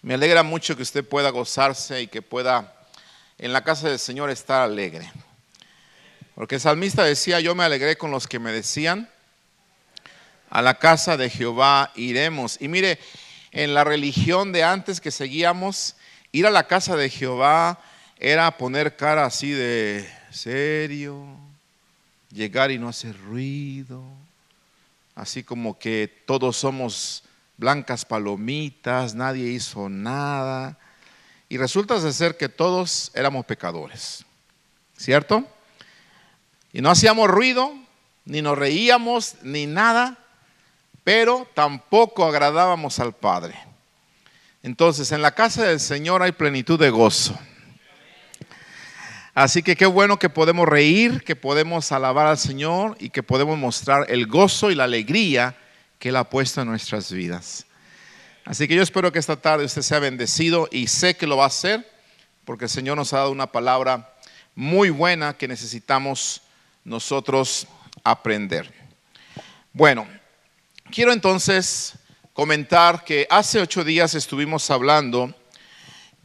Me alegra mucho que usted pueda gozarse y que pueda en la casa del Señor estar alegre. Porque el salmista decía: yo me alegré con los que me decían, a la casa de Jehová iremos. Y mire, en la religión de antes que seguíamos, ir a la casa de Jehová era poner cara así de serio, llegar y no hacer ruido, así como que todos somos blancas palomitas, nadie hizo nada. Y resulta de ser que todos éramos pecadores, ¿cierto? Y no hacíamos ruido, ni nos reíamos, ni nada, pero tampoco agradábamos al Padre. Entonces, en la casa del Señor hay plenitud de gozo. Así que qué bueno que podemos reír, que podemos alabar al Señor y que podemos mostrar el gozo y la alegría que Él ha puesto en nuestras vidas. Así que yo espero que esta tarde usted sea bendecido y sé que lo va a hacer porque el Señor nos ha dado una palabra muy buena que necesitamos nosotros aprender. Bueno, quiero entonces comentar que hace 8 días estuvimos hablando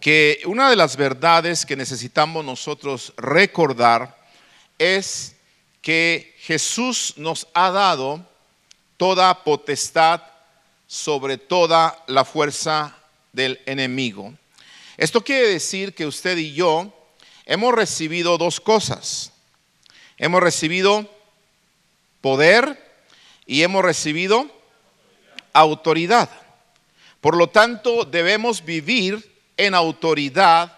que una de las verdades que necesitamos nosotros recordar es que Jesús nos ha dado toda potestad sobre toda la fuerza del enemigo. Esto quiere decir que usted y yo hemos recibido dos cosas. Hemos recibido poder y hemos recibido autoridad. Por lo tanto, debemos vivir en autoridad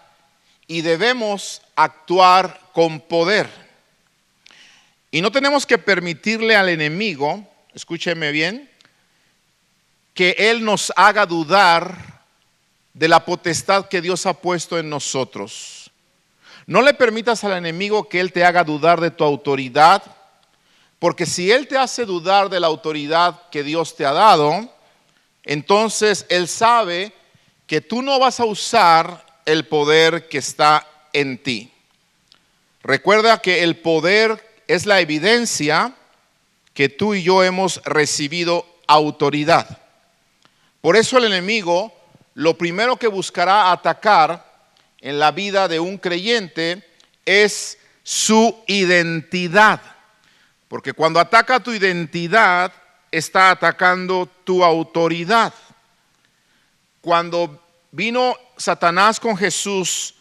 y debemos actuar con poder. Y no tenemos que permitirle al enemigo, escúcheme bien, que él nos haga dudar de la potestad que Dios ha puesto en nosotros. No le permitas al enemigo que él te haga dudar de tu autoridad, porque si él te hace dudar de la autoridad que Dios te ha dado, entonces él sabe que tú no vas a usar el poder que está en ti. Recuerda que el poder es la evidencia que tú y yo hemos recibido autoridad. Por eso el enemigo lo primero que buscará atacar en la vida de un creyente es su identidad. Porque cuando ataca tu identidad, está atacando tu autoridad. Cuando vino Satanás con Jesús,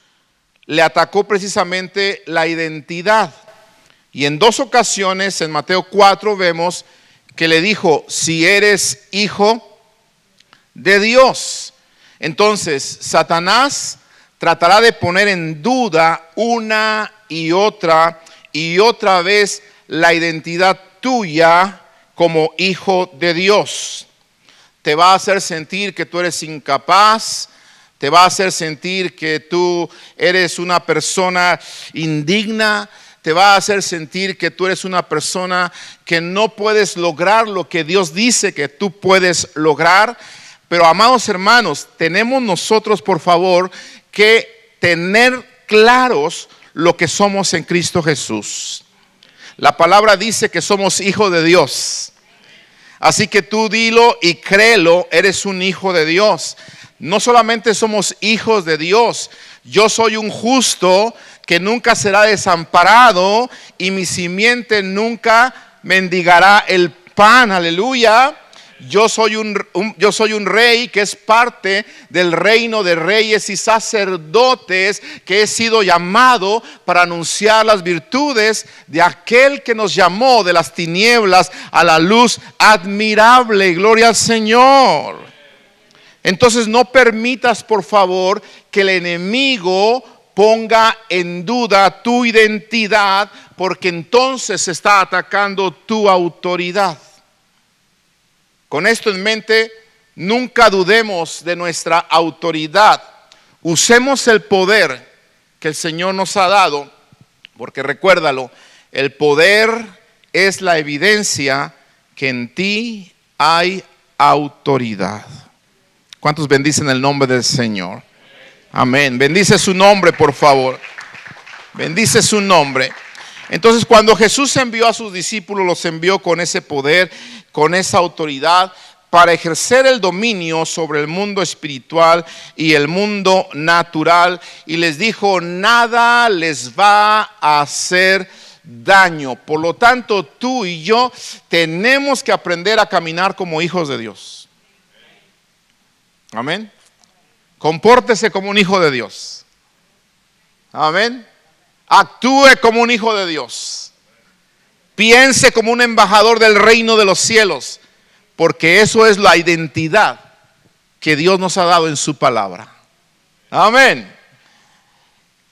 le atacó precisamente la identidad. Y en 2 ocasiones, en Mateo 4, vemos que le dijo: si eres hijo de Dios. Entonces, Satanás tratará de poner en duda una y otra vez la identidad tuya como hijo de Dios. Te va a hacer sentir que tú eres incapaz, te va a hacer sentir que tú eres una persona indigna, te va a hacer sentir que tú eres una persona que no puedes lograr lo que Dios dice que tú puedes lograr. Pero amados hermanos, tenemos nosotros por favor que tener claros lo que somos en Cristo Jesús. La palabra dice que somos hijos de Dios. Así que tú dilo y créelo, eres un hijo de Dios. No solamente somos hijos de Dios, yo soy un justo que nunca será desamparado y mi simiente nunca mendigará el pan. Aleluya. Yo soy un rey que es parte del reino de reyes y sacerdotes, que he sido llamado para anunciar las virtudes de aquel que nos llamó de las tinieblas a la luz admirable. Gloria al Señor. Entonces no permitas por favor que el enemigo ponga en duda tu identidad, porque entonces está atacando tu autoridad. Con esto en mente, nunca dudemos de nuestra autoridad. Usemos el poder que el Señor nos ha dado, porque recuérdalo, el poder es la evidencia que en ti hay autoridad. ¿Cuántos bendicen el nombre del Señor? Amén. Bendice su nombre, por favor. Bendice su nombre. Entonces, cuando Jesús envió a sus discípulos, los envió con ese poder, con esa autoridad, para ejercer el dominio sobre el mundo espiritual y el mundo natural. Y les dijo, nada les va a hacer daño. Por lo tanto, tú y yo tenemos que aprender a caminar como hijos de Dios. Amén. Compórtese como un hijo de Dios. Amén. Actúe como un hijo de Dios. Piense como un embajador del reino de los cielos, porque eso es la identidad que Dios nos ha dado en su palabra. Amén.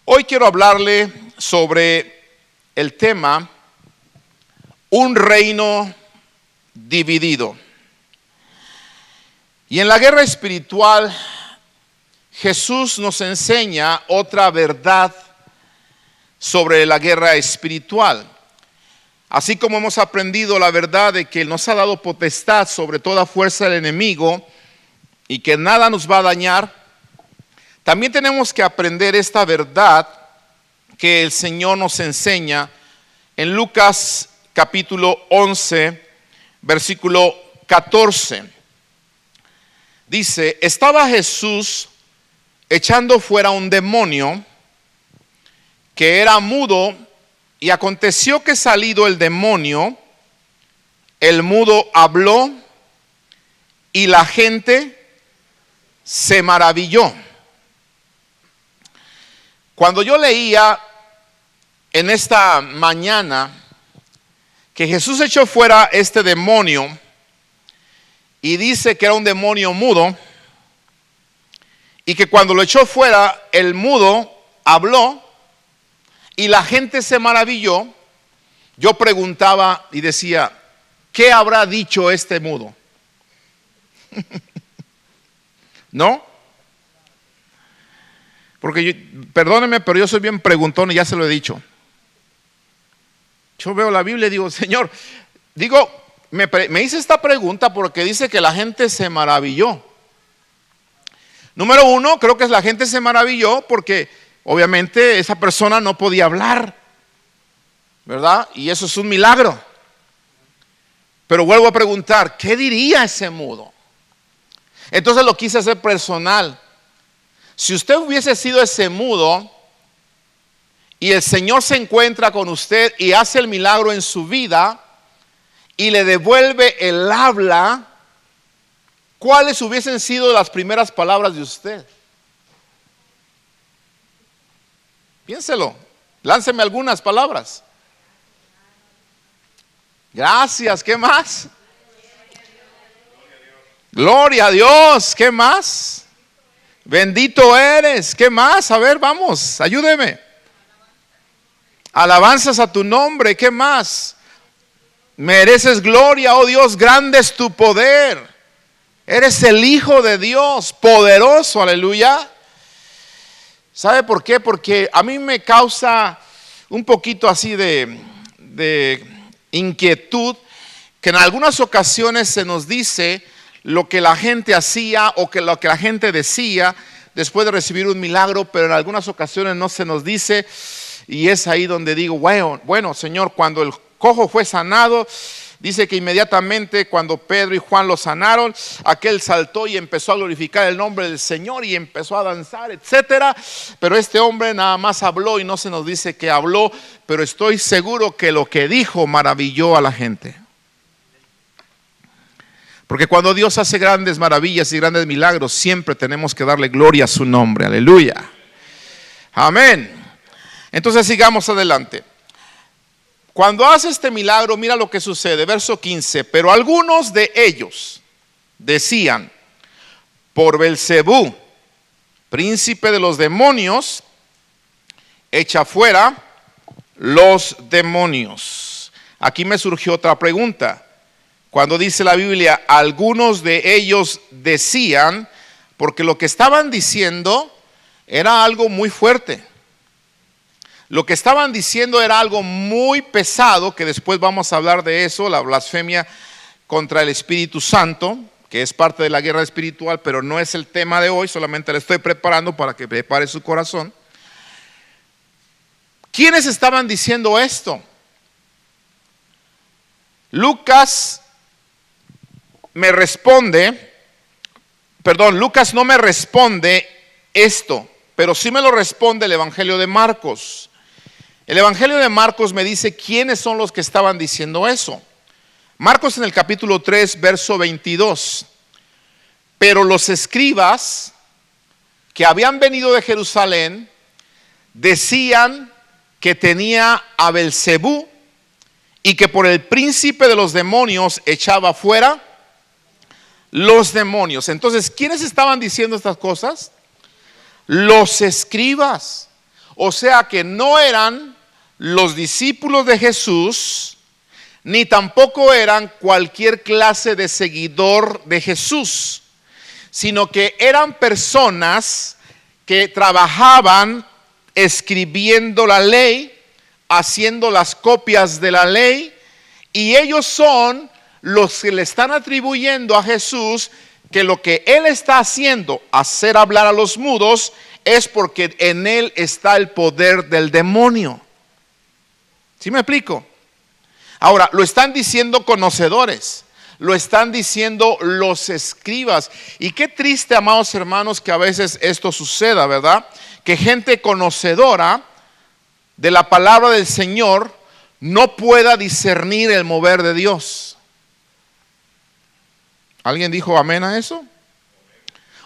Hoy quiero hablarle sobre el tema un reino dividido. Y en la guerra espiritual, Jesús nos enseña otra verdad sobre la guerra espiritual. Así como hemos aprendido la verdad de que Él nos ha dado potestad sobre toda fuerza del enemigo y que nada nos va a dañar, también tenemos que aprender esta verdad que el Señor nos enseña en Lucas capítulo 11, versículo 14. Dice, estaba Jesús echando fuera un demonio que era mudo, y aconteció que salido el demonio, el mudo habló y la gente se maravilló. Cuando yo leía en esta mañana que Jesús echó fuera este demonio y dice que era un demonio mudo y que cuando lo echó fuera el mudo habló y la gente se maravilló, yo preguntaba y decía, ¿qué habrá dicho este mudo? ¿No? Porque perdóneme, pero yo soy bien preguntón y ya se lo he dicho. Yo veo la Biblia y digo, Señor, me hice esta pregunta porque dice que la gente se maravilló. Número uno, creo que la gente se maravilló porque obviamente esa persona no podía hablar, ¿verdad? Y eso es un milagro. Pero vuelvo a preguntar, ¿qué diría ese mudo? Entonces lo quise hacer personal. Si usted hubiese sido ese mudo y el Señor se encuentra con usted y hace el milagro en su vida y le devuelve el habla, ¿cuáles hubiesen sido las primeras palabras de usted? Piénselo, lánceme algunas palabras. Gracias, ¿qué más? Gloria a Dios, ¿qué más? Bendito eres, ¿qué más? A ver, vamos, ayúdeme. Alabanzas a tu nombre, ¿qué más? Mereces gloria, oh Dios, grande es tu poder. Eres el Hijo de Dios, poderoso, aleluya. ¿Sabe por qué? Porque a mí me causa un poquito así de inquietud que en algunas ocasiones se nos dice lo que la gente hacía o que lo que la gente decía después de recibir un milagro, pero en algunas ocasiones no se nos dice, y es ahí donde digo, bueno, Señor, cuando el cojo fue sanado, dice que inmediatamente cuando Pedro y Juan lo sanaron, aquel saltó y empezó a glorificar el nombre del Señor y empezó a danzar, etcétera. Pero este hombre nada más habló y no se nos dice que habló, pero estoy seguro que lo que dijo maravilló a la gente. Porque cuando Dios hace grandes maravillas y grandes milagros, siempre tenemos que darle gloria a su nombre. Aleluya. Amén. Entonces sigamos adelante. Cuando hace este milagro, mira lo que sucede, verso 15. Pero algunos de ellos decían, por Belcebú, príncipe de los demonios, echa fuera los demonios. Aquí me surgió otra pregunta. Cuando dice la Biblia, algunos de ellos decían, porque lo que estaban diciendo era algo muy fuerte. Lo que estaban diciendo era algo muy pesado, que después vamos a hablar de eso, la blasfemia contra el Espíritu Santo, que es parte de la guerra espiritual, pero no es el tema de hoy, solamente le estoy preparando para que prepare su corazón. ¿Quiénes estaban diciendo esto? Lucas me responde, Lucas no me responde esto, pero sí me lo responde el Evangelio de Marcos. El Evangelio de Marcos me dice quiénes son los que estaban diciendo eso. Marcos en el capítulo 3, verso 22. Pero los escribas que habían venido de Jerusalén decían que tenía a Belcebú y que por el príncipe de los demonios echaba fuera los demonios. Entonces, ¿quiénes estaban diciendo estas cosas? Los escribas. O sea que no eran los discípulos de Jesús, ni tampoco eran cualquier clase de seguidor de Jesús, sino que eran personas que trabajaban escribiendo la ley, haciendo las copias de la ley, y ellos son los que le están atribuyendo a Jesús que lo que él está haciendo, hacer hablar a los mudos, es porque en él está el poder del demonio. ¿Sí me explico? Ahora, lo están diciendo conocedores, lo están diciendo los escribas. Y qué triste, amados hermanos, que a veces esto suceda, ¿verdad? Que gente conocedora de la palabra del Señor no pueda discernir el mover de Dios. ¿Alguien dijo amén a eso?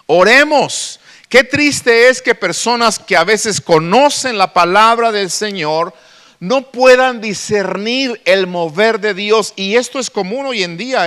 Oremos. Qué triste es que personas que a veces conocen la palabra del Señor no puedan discernir el mover de Dios. Y esto es común hoy en día,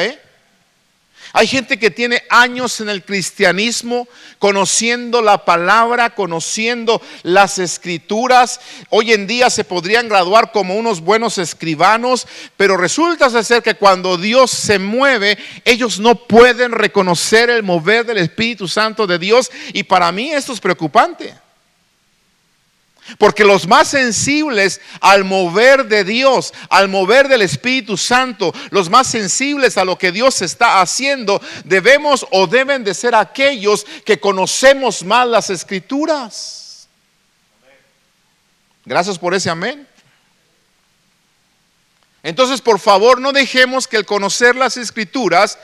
Hay gente que tiene años en el cristianismo, conociendo la palabra, conociendo las escrituras. Hoy en día se podrían graduar como unos buenos escribanos, pero resulta ser que cuando Dios se mueve, ellos no pueden reconocer el mover del Espíritu Santo de Dios. Y para mí esto es preocupante. Porque los más sensibles al mover de Dios, al mover del Espíritu Santo, los más sensibles a lo que Dios está haciendo, debemos o deben de ser aquellos que conocemos más las Escrituras. Gracias por ese amén. Entonces, por favor, no dejemos que el conocer las Escrituras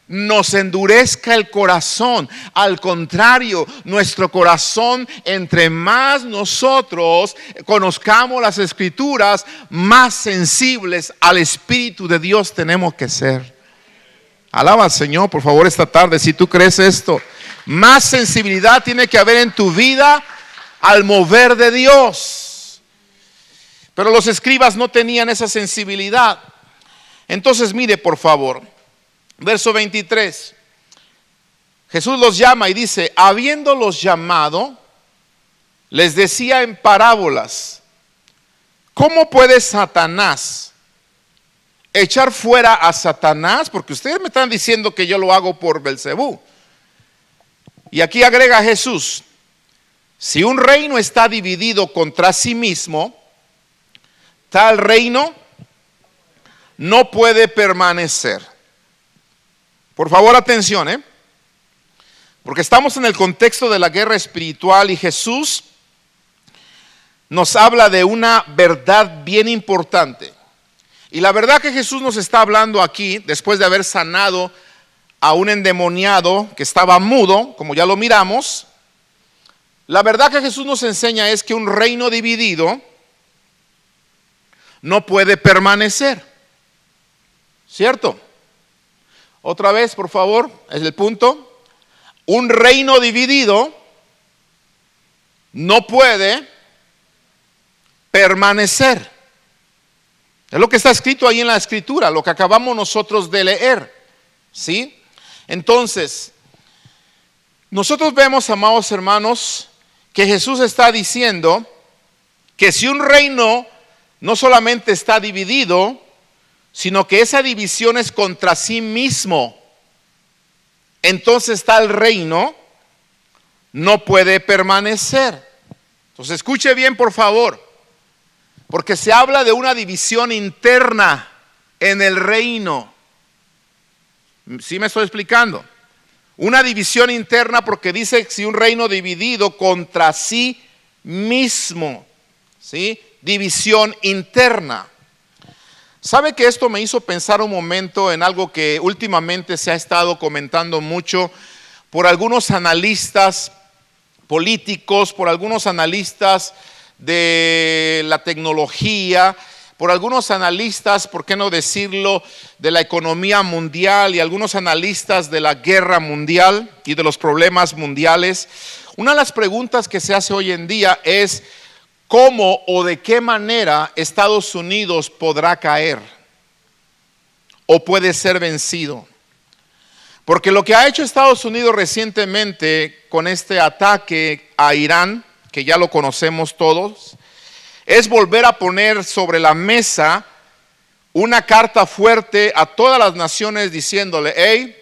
nos endurezca el corazón. Al contrario, nuestro corazón, entre más nosotros conozcamos las Escrituras, más sensibles al Espíritu de Dios tenemos que ser. Alaba al Señor, por favor, esta tarde, si tú crees esto. Más sensibilidad tiene que haber en tu vida al mover de Dios. Pero los escribas no tenían esa sensibilidad. Entonces, mire, por favor. Verso 23, Jesús los llama y dice, habiéndolos llamado, les decía en parábolas, ¿cómo puede Satanás echar fuera a Satanás? Porque ustedes me están diciendo que yo lo hago por Belcebú. Y aquí agrega Jesús, si un reino está dividido contra sí mismo, tal reino no puede permanecer. Por favor, atención, porque estamos en el contexto de la guerra espiritual y Jesús nos habla de una verdad bien importante. Y la verdad que Jesús nos está hablando aquí, después de haber sanado a un endemoniado que estaba mudo, como ya lo miramos, la verdad que Jesús nos enseña es que un reino dividido no puede permanecer. ¿Cierto? Otra vez, por favor, es el punto. Un reino dividido no puede permanecer. Es lo que está escrito ahí en la Escritura, lo que acabamos nosotros de leer. ¿Sí? Entonces, nosotros vemos, amados hermanos, que Jesús está diciendo que si un reino no solamente está dividido, sino que esa división es contra sí mismo, entonces tal reino no puede permanecer. Entonces escuche bien, por favor, porque se habla de una división interna en el reino. ¿Sí me estoy explicando? Una división interna, porque dice si un reino dividido contra sí mismo, ¿sí? División interna. ¿Sabe que esto me hizo pensar un momento en algo que últimamente se ha estado comentando mucho por algunos analistas políticos, por algunos analistas de la tecnología, por algunos analistas, por qué no decirlo, de la economía mundial y algunos analistas de la guerra mundial y de los problemas mundiales? Una de las preguntas que se hace hoy en día es: ¿cómo o de qué manera Estados Unidos podrá caer o puede ser vencido? Porque lo que ha hecho Estados Unidos recientemente con este ataque a Irán, que ya lo conocemos todos, es volver a poner sobre la mesa una carta fuerte a todas las naciones diciéndole: hey,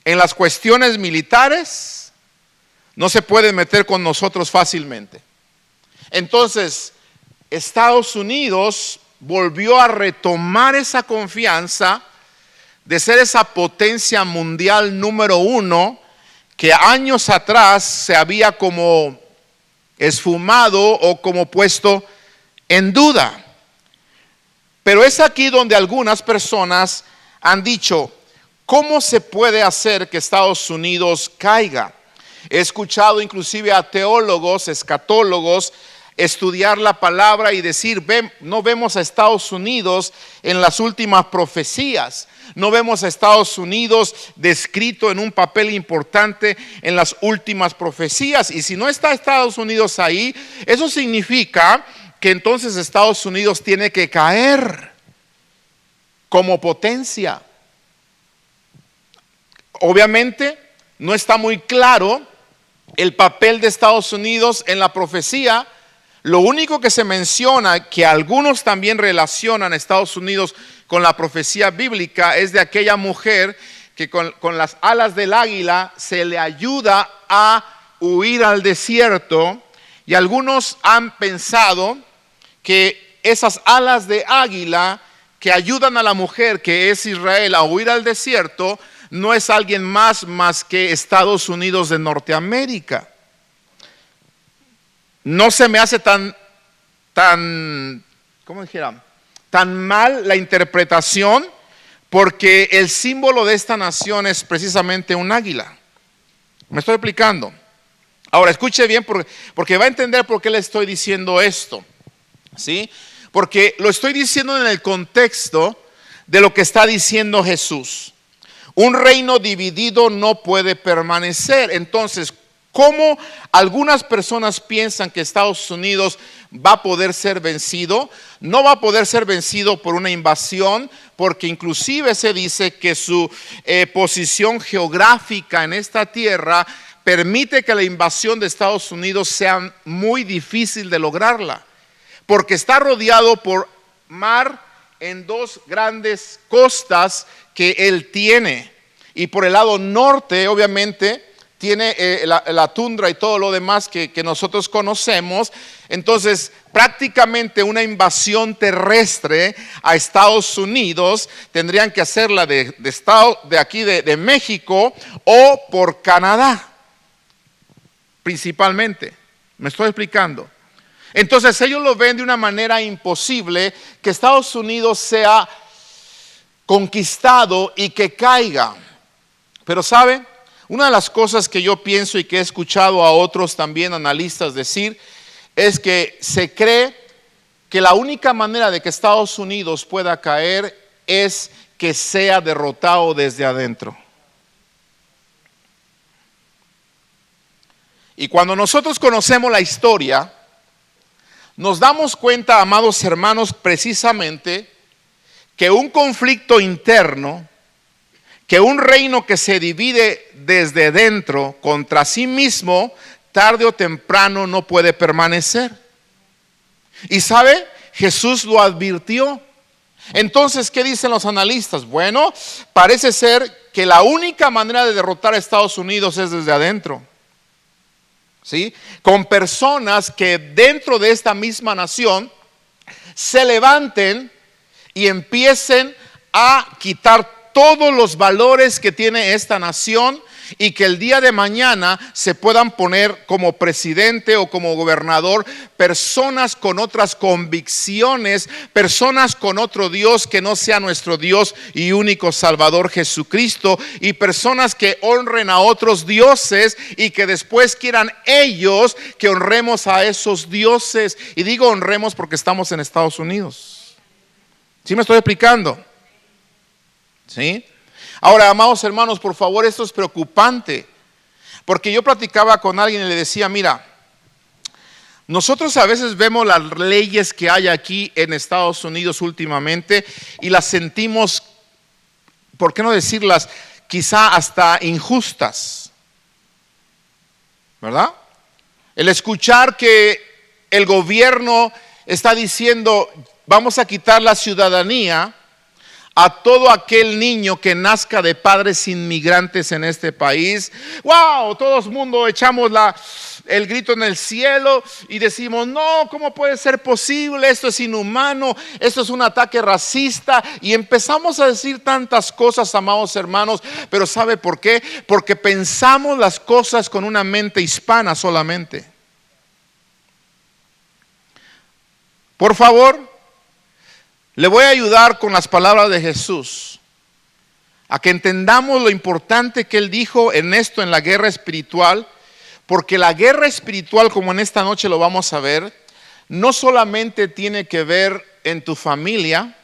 en las cuestiones militares no se puede meter con nosotros fácilmente. Entonces, Estados Unidos volvió a retomar esa confianza de ser esa potencia mundial número uno que años atrás se había como esfumado o como puesto en duda. Pero es aquí donde algunas personas han dicho: ¿cómo se puede hacer que Estados Unidos caiga? He escuchado inclusive a teólogos, escatólogos, estudiar la palabra y decir: no vemos a Estados Unidos en las últimas profecías, no vemos a Estados Unidos descrito en un papel importante en las últimas profecías. Y si no está Estados Unidos ahí, eso significa que entonces Estados Unidos tiene que caer como potencia. Obviamente no está muy claro el papel de Estados Unidos en la profecía. Lo único que se menciona, que algunos también relacionan a Estados Unidos con la profecía bíblica, es de aquella mujer que con las alas del águila se le ayuda a huir al desierto. Y algunos han pensado que esas alas de águila que ayudan a la mujer, que es Israel, a huir al desierto, no es alguien más que Estados Unidos de Norteamérica. No se me hace tan mal la interpretación, porque el símbolo de esta nación es precisamente un águila. ¿Me estoy explicando? Ahora escuche bien, porque va a entender por qué le estoy diciendo esto, ¿sí? Porque lo estoy diciendo en el contexto de lo que está diciendo Jesús. Un reino dividido no puede permanecer. Entonces, ¿cómo algunas personas piensan que Estados Unidos va a poder ser vencido? No va a poder ser vencido por una invasión, porque inclusive se dice que su posición geográfica en esta tierra permite que la invasión de Estados Unidos sea muy difícil de lograrla, porque está rodeado por mar en dos grandes costas que él tiene. Y por el lado norte, obviamente, tiene la tundra y todo lo demás que nosotros conocemos. Entonces, prácticamente una invasión terrestre a Estados Unidos tendrían que hacerla de aquí de México o por Canadá, principalmente. ¿Me estoy explicando? Entonces ellos lo ven de una manera imposible, que Estados Unidos sea conquistado y que caiga. Pero ¿sabe? Una de las cosas que yo pienso y que he escuchado a otros también analistas decir, es que se cree que la única manera de que Estados Unidos pueda caer es que sea derrotado desde adentro. Y cuando nosotros conocemos la historia, nos damos cuenta, amados hermanos, precisamente que un conflicto interno, que un reino que se divide desde dentro contra sí mismo, tarde o temprano no puede permanecer. Y ¿sabe? Jesús lo advirtió. Entonces, ¿qué dicen los analistas? Bueno, parece ser que la única manera de derrotar a Estados Unidos es desde adentro. ¿Sí? Con personas que dentro de esta misma nación se levanten y empiecen a quitar todos los valores que tiene esta nación y que el día de mañana se puedan poner como presidente o como gobernador personas con otras convicciones, personas con otro Dios que no sea nuestro Dios y único Salvador Jesucristo, y personas que honren a otros dioses y que después quieran ellos que honremos a esos dioses. Y digo honremos porque estamos en Estados Unidos. ¿Sí me estoy explicando? ¿Sí? Ahora, amados hermanos, por favor, esto es preocupante, porque yo platicaba con alguien y le decía, mira, nosotros a veces vemos las leyes que hay aquí en Estados Unidos últimamente y las sentimos, ¿por qué no decirlas? Quizá hasta injustas, ¿verdad? El escuchar que el gobierno está diciendo, vamos a quitar la ciudadanía a todo aquel niño que nazca de padres inmigrantes en este país. ¡Wow! Todo el mundo echamos el grito en el cielo y decimos, no, ¿cómo puede ser posible? Esto es inhumano, esto es un ataque racista. Y empezamos a decir tantas cosas, amados hermanos, pero ¿sabe por qué? Porque pensamos las cosas con una mente hispana solamente. Por favor, le voy a ayudar con las palabras de Jesús a que entendamos lo importante que Él dijo en esto, en la guerra espiritual, porque la guerra espiritual, como en esta noche lo vamos a ver, no solamente tiene que ver en tu familia,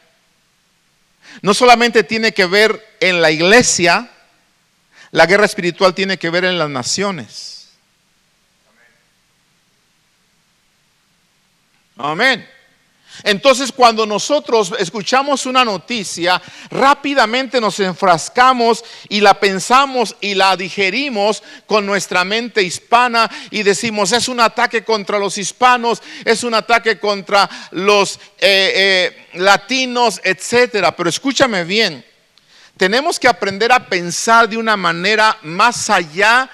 no solamente tiene que ver en la iglesia, la guerra espiritual tiene que ver en las naciones. Amén. Entonces, cuando nosotros escuchamos una noticia, rápidamente nos enfrascamos y la pensamos y la digerimos con nuestra mente hispana y decimos, es un ataque contra los hispanos, es un ataque contra los latinos, etcétera. Pero escúchame bien, tenemos que aprender a pensar de una manera más allá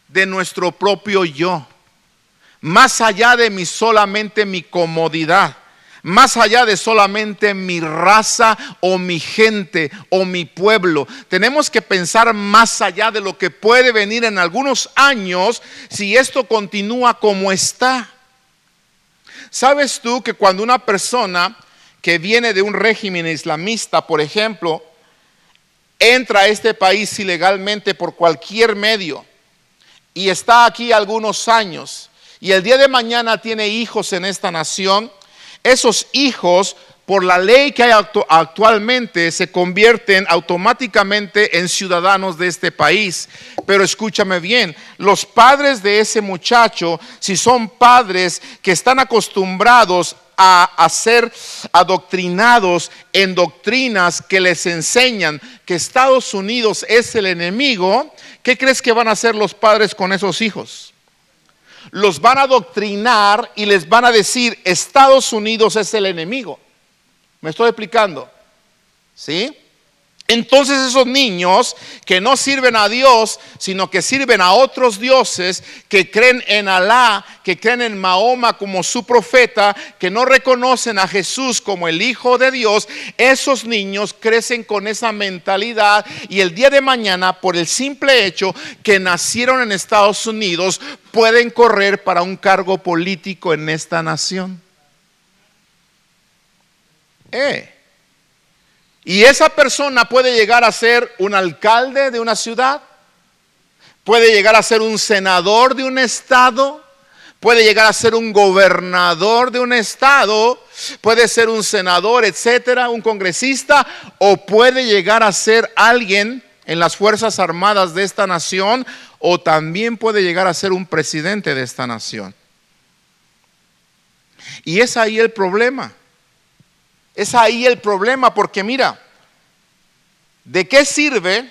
de nuestro propio yo, más allá de solamente mi comodidad, más allá de solamente mi raza o mi gente o mi pueblo. Tenemos que pensar más allá de lo que puede venir en algunos años si esto continúa como está. ¿Sabes tú que cuando una persona que viene de un régimen islamista, por ejemplo, entra a este país ilegalmente por cualquier medio y está aquí algunos años y el día de mañana tiene hijos en esta nación, esos hijos, por la ley que hay actualmente, se convierten automáticamente en ciudadanos de este país? Pero escúchame bien, los padres de ese muchacho, si son padres que están acostumbrados a ser adoctrinados en doctrinas que les enseñan que Estados Unidos es el enemigo, ¿qué crees que van a hacer los padres con esos hijos? Los van a adoctrinar y les van a decir, Estados Unidos es el enemigo. ¿Me estoy explicando? ¿Sí? Entonces esos niños que no sirven a Dios, sino que sirven a otros dioses, que creen en Alá, que creen en Mahoma como su profeta, que no reconocen a Jesús como el Hijo de Dios, esos niños crecen con esa mentalidad y el día de mañana, por el simple hecho que nacieron en Estados Unidos, pueden correr para un cargo político en esta nación. Y esa persona puede llegar a ser un alcalde de una ciudad, puede llegar a ser un senador de un estado, puede llegar a ser un gobernador de un estado, puede ser un senador, etcétera, un congresista, o puede llegar a ser alguien en las Fuerzas Armadas de esta nación, o también puede llegar a ser un presidente de esta nación. Y es ahí el problema. Es ahí el problema, porque mira, ¿de qué sirve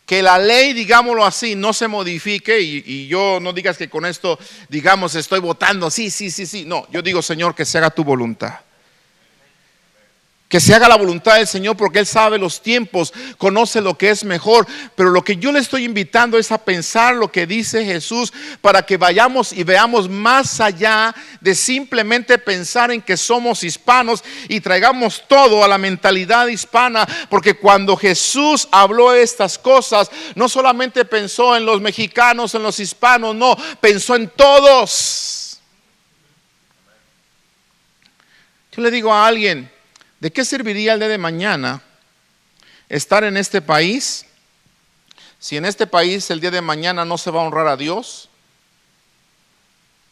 que la ley, digámoslo así, no se modifique? Y yo no digas que con esto, digamos, estoy votando, sí. No, yo digo, Señor, que se haga tu voluntad. Que se haga la voluntad del Señor, porque Él sabe los tiempos, conoce lo que es mejor. Pero lo que yo le estoy invitando es a pensar lo que dice Jesús, para que vayamos y veamos más allá de simplemente pensar en que somos hispanos y traigamos todo a la mentalidad hispana. Porque cuando Jesús habló estas cosas, no solamente pensó en los mexicanos, en los hispanos, no, pensó en todos. Yo le digo a alguien: ¿de qué serviría el día de mañana estar en este país si en este país el día de mañana no se va a honrar a Dios?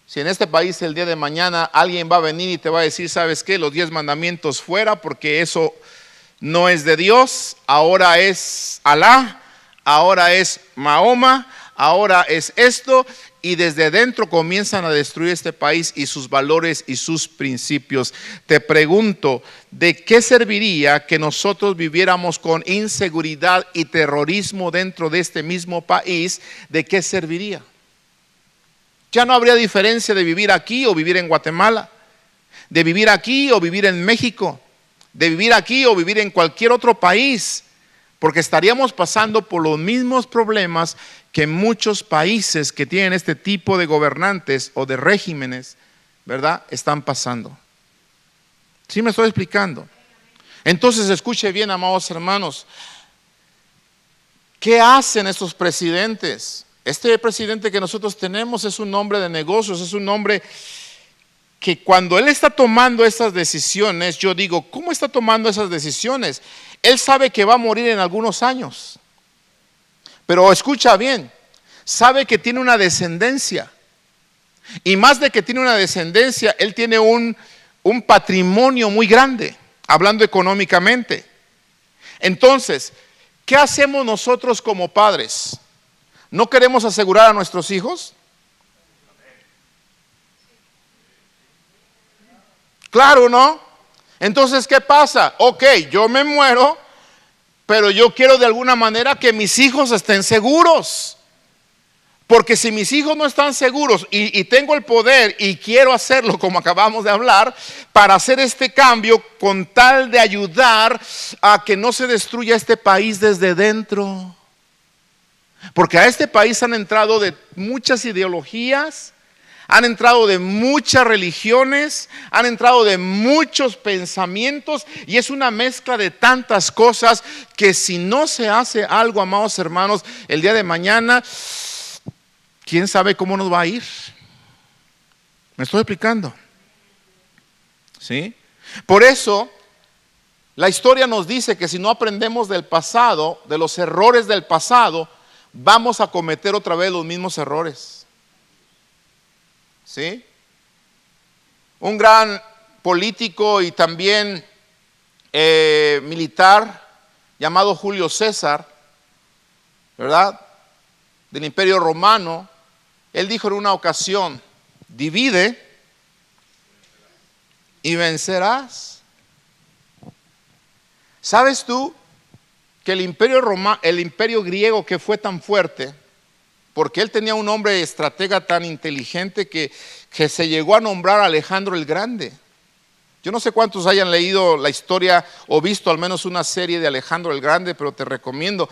Si en este país el día de mañana alguien va a venir y te va a decir: ¿sabes qué? Los 10 mandamientos fuera, porque eso no es de Dios, ahora es Alá, ahora es Mahoma, ahora es esto. Y desde dentro comienzan a destruir este país y sus valores y sus principios. Te pregunto, ¿de qué serviría que nosotros viviéramos con inseguridad y terrorismo dentro de este mismo país? ¿De qué serviría? Ya no habría diferencia de vivir aquí o vivir en Guatemala, de vivir aquí o vivir en México, de vivir aquí o vivir en cualquier otro país, porque estaríamos pasando por los mismos problemas que muchos países que tienen este tipo de gobernantes o de regímenes, ¿verdad?, están pasando. ¿Sí me estoy explicando? Entonces escuche bien, amados hermanos, ¿qué hacen estos presidentes? Este presidente que nosotros tenemos es un hombre de negocios, es un hombre que cuando él está tomando esas decisiones, yo digo, ¿cómo está tomando esas decisiones? Él sabe que va a morir en algunos años. Pero escucha bien, sabe que tiene una descendencia. Y más de que tiene una descendencia, él tiene un patrimonio muy grande, hablando económicamente. Entonces, ¿qué hacemos nosotros como padres? ¿No queremos asegurar a nuestros hijos? Claro, ¿no? Entonces, ¿qué pasa? Ok, yo me muero, pero yo quiero de alguna manera que mis hijos estén seguros. Porque si mis hijos no están seguros y tengo el poder y quiero hacerlo como acabamos de hablar, para hacer este cambio con tal de ayudar a que no se destruya este país desde dentro. Porque a este país han entrado de muchas ideologías, han entrado de muchas religiones, han entrado de muchos pensamientos, y es una mezcla de tantas cosas que si no se hace algo, amados hermanos, el día de mañana, ¿quién sabe cómo nos va a ir? ¿Me estoy explicando? ¿Sí? Por eso, la historia nos dice que si no aprendemos del pasado, de los errores del pasado, vamos a cometer otra vez los mismos errores. ¿Sí? Un gran político y también militar llamado Julio César, ¿verdad?, del Imperio Romano, él dijo en una ocasión: divide y vencerás. ¿Sabes tú que el imperio griego, que fue tan fuerte, porque él tenía un hombre estratega tan inteligente que se llegó a nombrar a Alejandro el Grande? Yo no sé cuántos hayan leído la historia o visto al menos una serie de Alejandro el Grande, pero te recomiendo.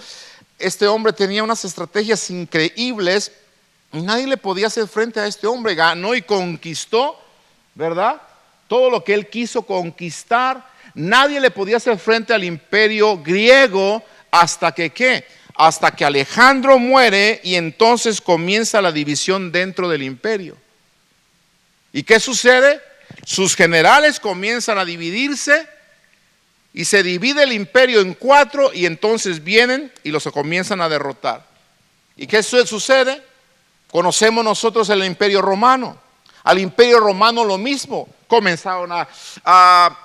Este hombre tenía unas estrategias increíbles y nadie le podía hacer frente a este hombre. Ganó y conquistó, ¿verdad?, todo lo que él quiso conquistar. Nadie le podía hacer frente al imperio griego hasta que ¿qué? Hasta que Alejandro muere, y entonces comienza la división dentro del imperio. ¿Y qué sucede? Sus generales comienzan a dividirse y se divide el imperio en 4, y entonces vienen y los comienzan a derrotar. ¿Y qué sucede? Conocemos nosotros el imperio romano. Al imperio romano lo mismo, comenzaron a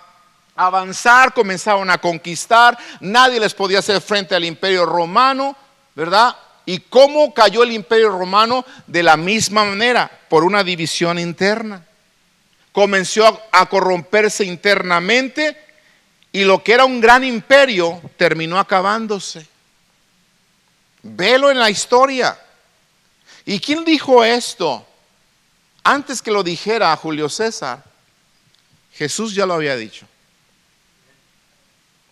avanzar, comenzaron a conquistar, nadie les podía hacer frente al imperio romano, ¿verdad? ¿Y cómo cayó el imperio romano? De la misma manera, por una división interna. Comenzó a corromperse internamente, y lo que era un gran imperio terminó acabándose. Velo en la historia. ¿Y quién dijo esto? Antes que lo dijera Julio César, Jesús ya lo había dicho.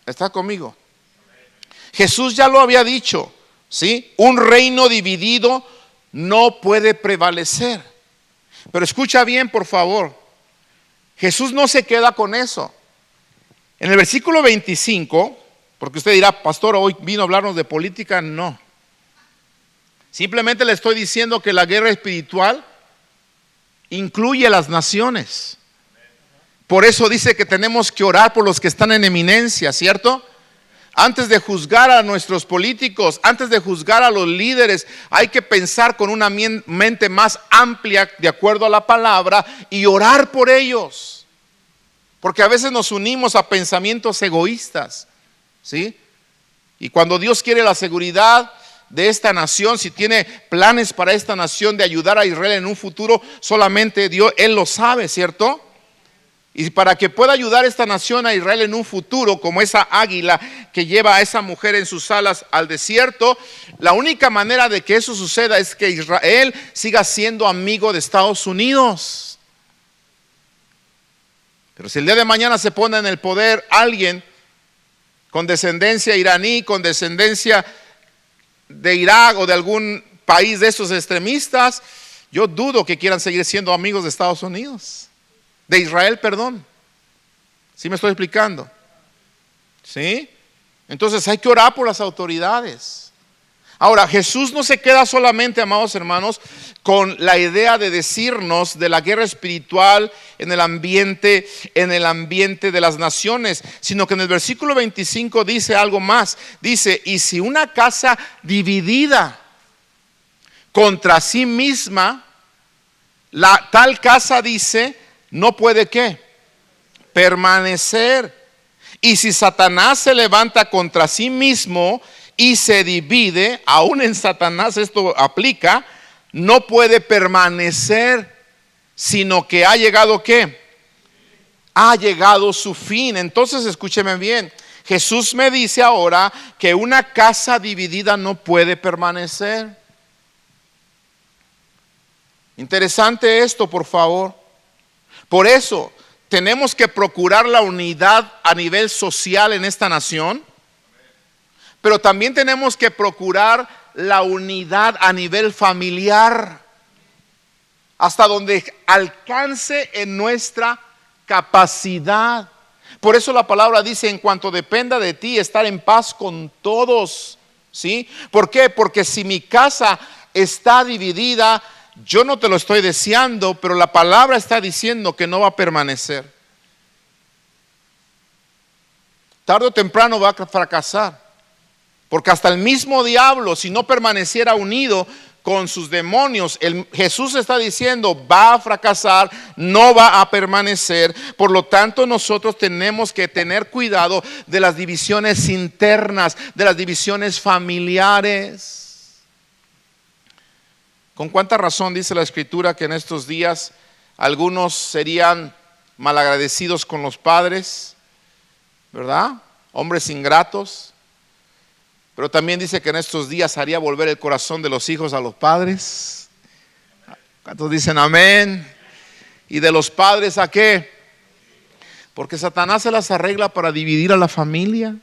¿Está conmigo? Jesús ya lo había dicho, ¿sí? Un reino dividido no puede prevalecer. Pero escucha bien, por favor. Jesús no se queda con eso. En el versículo 25, porque usted dirá, pastor, hoy vino a hablarnos de política. No. Simplemente le estoy diciendo que la guerra espiritual incluye a las naciones. Por eso dice que tenemos que orar por los que están en eminencia, ¿cierto? Antes de juzgar a nuestros políticos, antes de juzgar a los líderes, hay que pensar con una mente más amplia de acuerdo a la palabra y orar por ellos. Porque a veces nos unimos a pensamientos egoístas, ¿sí? Y cuando Dios quiere la seguridad de esta nación, si tiene planes para esta nación de ayudar a Israel en un futuro, solamente Dios, Él lo sabe, ¿cierto? Y para que pueda ayudar esta nación a Israel en un futuro, como esa águila que lleva a esa mujer en sus alas al desierto, la única manera de que eso suceda es que Israel siga siendo amigo de Estados Unidos. Pero si el día de mañana se pone en el poder alguien con descendencia iraní, con descendencia de Irak o de algún país de esos extremistas, yo dudo que quieran seguir siendo amigos de Estados Unidos. De Israel, perdón. ¿Sí me estoy explicando? ¿Sí? Entonces hay que orar por las autoridades. Ahora, Jesús no se queda solamente, amados hermanos, con la idea de decirnos de la guerra espiritual en el ambiente de las naciones, sino que en el versículo 25 dice algo más. Dice, y si una casa dividida contra sí misma, la tal casa, dice, no puede ¿qué? Permanecer. Y si Satanás se levanta contra sí mismo y se divide, aún en Satanás esto aplica, no puede permanecer, sino que ha llegado ¿qué? Ha llegado su fin. Entonces escúcheme bien, Jesús me dice ahora que una casa dividida no puede permanecer. Interesante esto, por favor. Por eso tenemos que procurar la unidad a nivel social en esta nación, pero también tenemos que procurar la unidad a nivel familiar, hasta donde alcance en nuestra capacidad. Por eso la palabra dice, en cuanto dependa de ti, estar en paz con todos, ¿sí? ¿Por qué? Porque si mi casa está dividida, yo no te lo estoy deseando, pero la palabra está diciendo que no va a permanecer. Tarde o temprano va a fracasar. Porque hasta el mismo diablo, si no permaneciera unido con sus demonios, Jesús está diciendo, va a fracasar, no va a permanecer. Por lo tanto, nosotros tenemos que tener cuidado de las divisiones internas, de las divisiones familiares. ¿Con cuánta razón dice la Escritura que en estos días algunos serían malagradecidos con los padres, ¿verdad? Hombres ingratos. Pero también dice que en estos días haría volver el corazón de los hijos a los padres. ¿Cuántos dicen amén? ¿Y de los padres a qué? Porque Satanás se las arregla para dividir a la familia.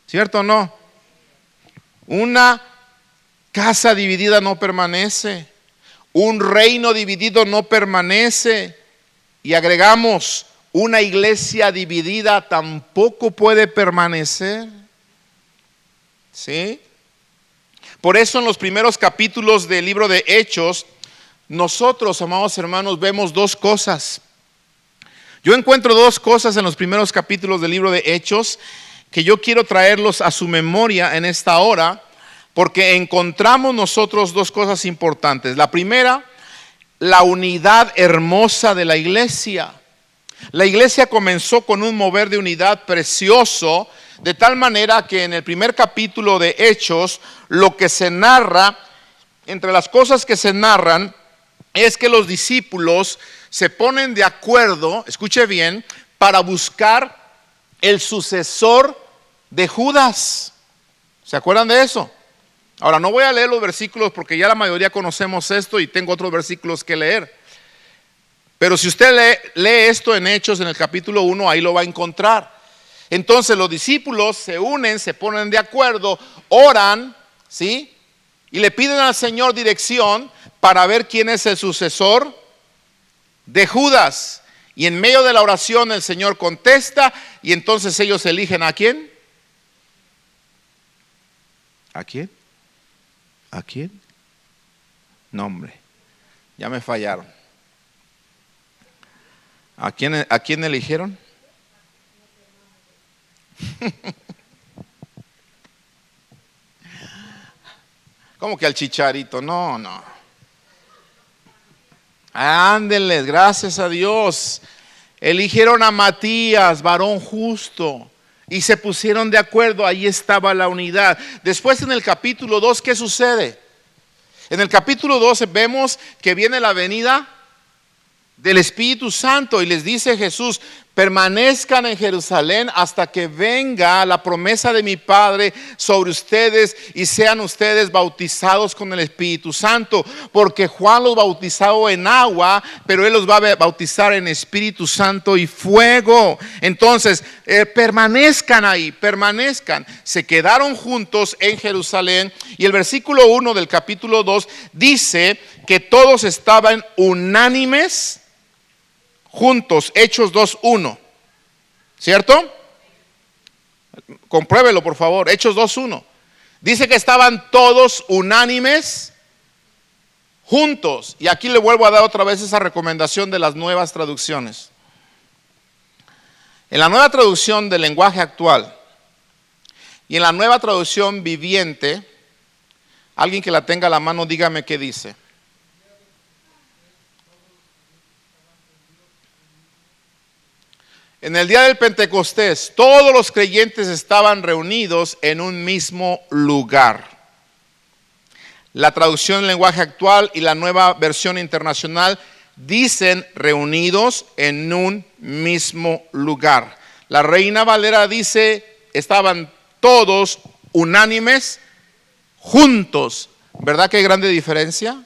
¿Cierto o no? Una casa dividida no permanece. Un reino dividido no permanece. Y agregamos, una iglesia dividida tampoco puede permanecer. ¿Sí? Por eso en los primeros capítulos del libro de Hechos, nosotros, amados hermanos, vemos dos cosas. Yo encuentro dos cosas en los primeros capítulos del libro de Hechos que yo quiero traerlos a su memoria en esta hora, porque encontramos nosotros dos cosas importantes. La primera, la unidad hermosa de la iglesia. La iglesia comenzó con un mover de unidad precioso, de tal manera que en el primer capítulo de Hechos, lo que se narra, entre las cosas que se narran, es que los discípulos se ponen de acuerdo, escuche bien, para buscar el sucesor de Judas. ¿Se acuerdan de eso? Ahora no voy a leer los versículos porque ya la mayoría conocemos esto y tengo otros versículos que leer. Pero si usted lee esto en Hechos, en el capítulo 1, ahí lo va a encontrar. Entonces los discípulos se unen, se ponen de acuerdo, oran, ¿sí? Y le piden al Señor dirección para ver quién es el sucesor de Judas. Y en medio de la oración el Señor contesta y entonces ellos eligen ¿a quién? ¿A quién? ¿A quién? No, hombre, ya me fallaron. ¿A quién eligieron? ¿Cómo que al Chicharito? No. Ándenles, gracias a Dios. Eligieron a Matías, varón justo, y se pusieron de acuerdo. Ahí estaba la unidad. Después en el capítulo 2, ¿qué sucede? En el capítulo 12 vemos que viene la venida del Espíritu Santo y les dice Jesús: permanezcan en Jerusalén hasta que venga la promesa de mi Padre sobre ustedes y sean ustedes bautizados con el Espíritu Santo, porque Juan los bautizó en agua, pero Él los va a bautizar en Espíritu Santo y fuego. Entonces permanezcan ahí, permanezcan. Se quedaron juntos en Jerusalén y el versículo 1 del capítulo 2 dice que todos estaban unánimes juntos. Hechos 2:1, ¿cierto? Compruébelo por favor. Hechos 2:1 dice que estaban todos unánimes juntos. Y aquí le vuelvo a dar otra vez esa recomendación de las nuevas traducciones. En la nueva traducción del lenguaje actual y en la nueva traducción viviente, alguien que la tenga a la mano, dígame qué dice. En el día del Pentecostés, todos los creyentes estaban reunidos en un mismo lugar. La traducción en lenguaje actual y la nueva versión internacional dicen reunidos en un mismo lugar. La Reina Valera dice estaban todos unánimes juntos. ¿Verdad que hay grande diferencia?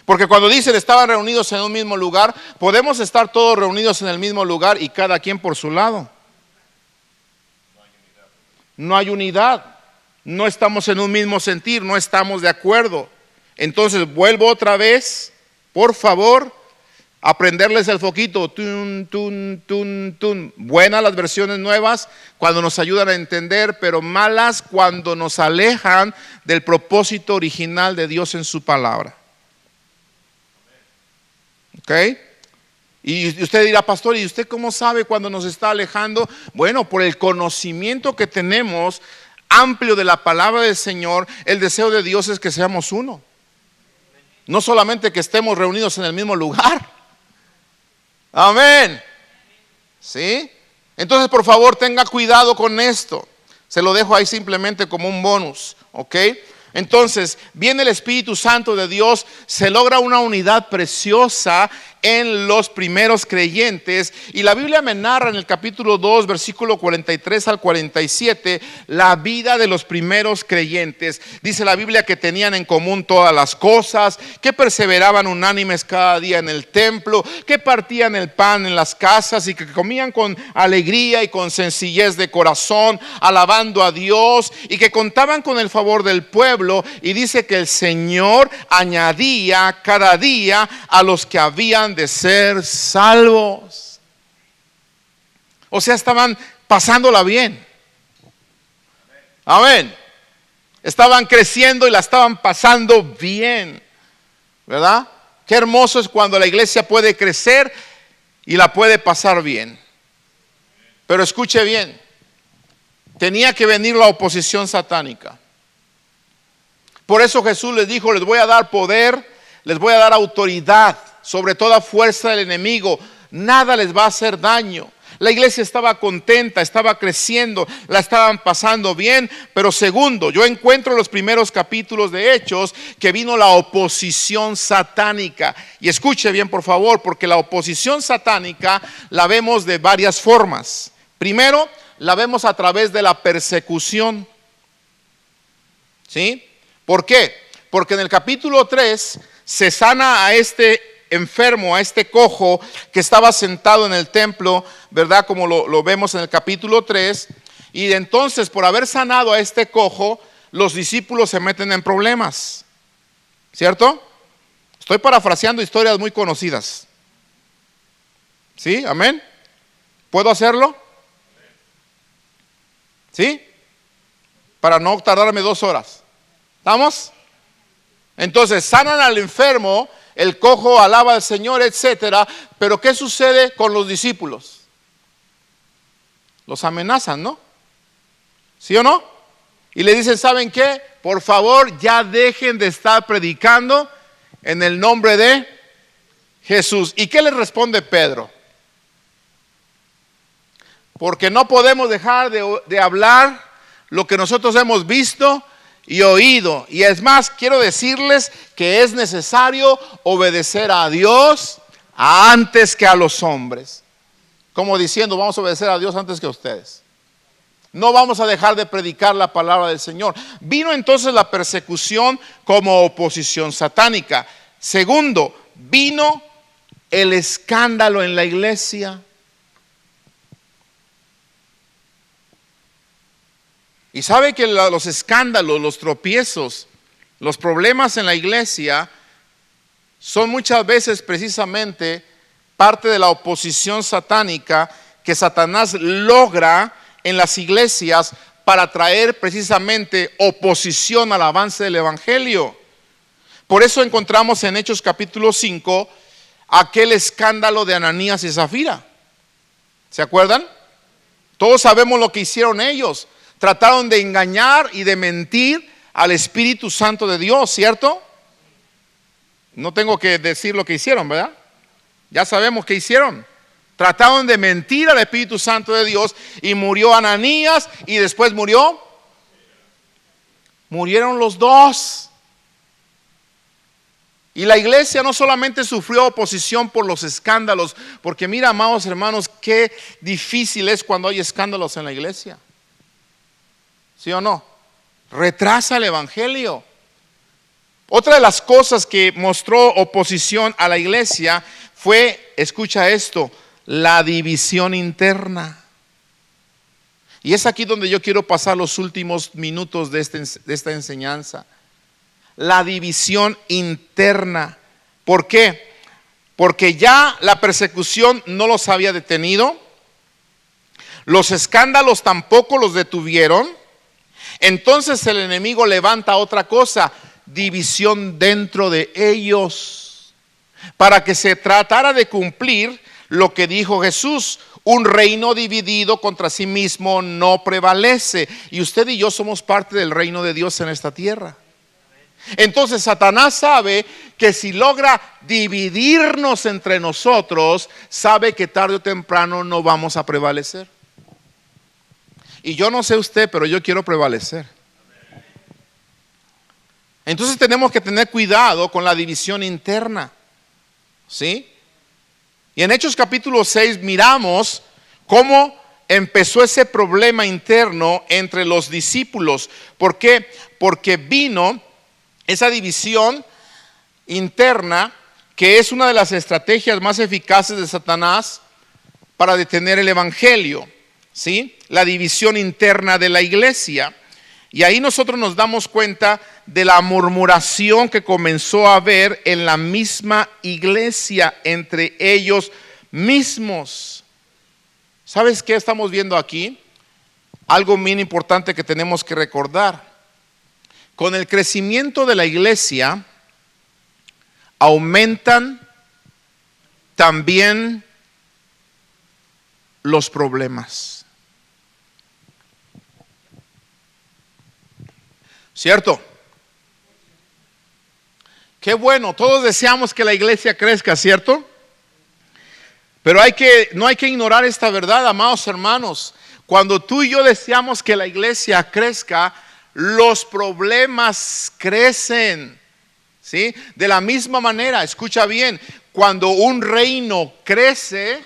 Porque cuando dicen estaban reunidos en un mismo lugar, podemos estar todos reunidos en el mismo lugar y cada quien por su lado. No hay unidad. No estamos en un mismo sentir, no estamos de acuerdo. Entonces vuelvo otra vez, por favor, a prenderles el foquito. Tun, tun, tun, tun. Buenas las versiones nuevas cuando nos ayudan a entender, pero malas cuando nos alejan del propósito original de Dios en su palabra. ¿Ok? Y usted dirá, pastor, ¿y usted cómo sabe cuando nos está alejando? Bueno, por el conocimiento que tenemos amplio de la palabra del Señor, el deseo de Dios es que seamos uno. No solamente que estemos reunidos en el mismo lugar. Amén. ¿Sí? Entonces, por favor, tenga cuidado con esto. Se lo dejo ahí simplemente como un bonus. ¿Ok? Entonces, viene el Espíritu Santo de Dios, se logra una unidad preciosa en los primeros creyentes. Y la Biblia me narra en el capítulo 2, versículo 43 al 47, la vida de los primeros creyentes. Dice la Biblia que tenían en común todas las cosas, que perseveraban unánimes cada día en el templo, que partían el pan en las casas y que comían con alegría y con sencillez de corazón, alabando a Dios, y que contaban con el favor del pueblo. Y dice que el Señor añadía cada día a los que habían de ser salvos. O sea, estaban pasándola bien. Amén. Estaban creciendo y la estaban pasando bien, ¿verdad? Qué hermoso es cuando la iglesia puede crecer y la puede pasar bien. Pero escuche bien, tenía que venir la oposición satánica. Por eso Jesús les dijo, les voy a dar poder, les voy a dar autoridad sobre toda fuerza del enemigo. Nada les va a hacer daño. La iglesia estaba contenta, estaba creciendo, la estaban pasando bien. Pero segundo, yo encuentro en los primeros capítulos de Hechos que vino la oposición satánica. Y escuche bien por favor, porque la oposición satánica la vemos de varias formas. Primero, la vemos a través de la persecución. ¿Sí? ¿Por qué? Porque en el capítulo 3 se sana a este enfermo, a este cojo que estaba sentado en el templo, ¿verdad? Como lo vemos en el capítulo 3. Y entonces, por haber sanado a este cojo, los discípulos se meten en problemas, ¿cierto? Estoy parafraseando historias muy conocidas. ¿Sí? ¿Amén? ¿Puedo hacerlo? ¿Sí? Para no tardarme 2 horas. ¿Estamos? Entonces sanan al enfermo, el cojo alaba al Señor, etcétera. Pero ¿qué sucede con los discípulos? Los amenazan, ¿no? ¿Sí o no? Y le dicen, ¿saben qué? Por favor, ya dejen de estar predicando en el nombre de Jesús. ¿Y qué le responde Pedro? Porque no podemos dejar de hablar lo que nosotros hemos visto y oído. Y es más, quiero decirles que es necesario obedecer a Dios antes que a los hombres. Como diciendo, vamos a obedecer a Dios antes que a ustedes. No vamos a dejar de predicar la palabra del Señor. Vino entonces la persecución como oposición satánica. Segundo, vino el escándalo en la iglesia. Y sabe que los escándalos, los tropiezos, los problemas en la iglesia son muchas veces precisamente parte de la oposición satánica que Satanás logra en las iglesias para traer precisamente oposición al avance del evangelio. Por eso encontramos en Hechos capítulo 5 aquel escándalo de Ananías y Zafira. ¿Se acuerdan? Todos sabemos lo que hicieron ellos. Trataron de engañar y de mentir al Espíritu Santo de Dios, ¿cierto? No tengo que decir lo que hicieron, ¿verdad? Ya sabemos qué hicieron. Trataron de mentir al Espíritu Santo de Dios y murió Ananías y después murieron los dos. Y la iglesia no solamente sufrió oposición por los escándalos, porque mira, amados hermanos, qué difícil es cuando hay escándalos en la iglesia. ¿Sí o no? Retrasa el evangelio. Otra de las cosas que mostró oposición a la iglesia fue, escucha esto, la división interna. Y es aquí donde yo quiero pasar los últimos minutos de esta enseñanza. La división interna. ¿Por qué? Porque ya la persecución no los había detenido. Los escándalos tampoco los detuvieron. Entonces el enemigo levanta otra cosa, división dentro de ellos, para que se tratara de cumplir lo que dijo Jesús: un reino dividido contra sí mismo no prevalece. Y usted y yo somos parte del reino de Dios en esta tierra. Entonces Satanás sabe que si logra dividirnos entre nosotros, sabe que tarde o temprano no vamos a prevalecer. Y yo no sé usted, pero yo quiero prevalecer. Entonces tenemos que tener cuidado con la división interna. ¿Sí? Y en Hechos capítulo 6 miramos cómo empezó ese problema interno entre los discípulos. ¿Por qué? Porque vino esa división interna, que es una de las estrategias más eficaces de Satanás para detener el evangelio. ¿Sí? La división interna de la iglesia. Y ahí nosotros nos damos cuenta de la murmuración que comenzó a haber en la misma iglesia entre ellos mismos. ¿Sabes qué estamos viendo aquí? Algo muy importante que tenemos que recordar. Con el crecimiento de la iglesia aumentan también los problemas. ¿Cierto? Qué bueno, todos deseamos que la iglesia crezca, ¿cierto? Pero no hay que ignorar esta verdad, amados hermanos. Cuando tú y yo deseamos que la iglesia crezca, los problemas crecen. ¿Sí? De la misma manera, escucha bien, cuando un reino crece,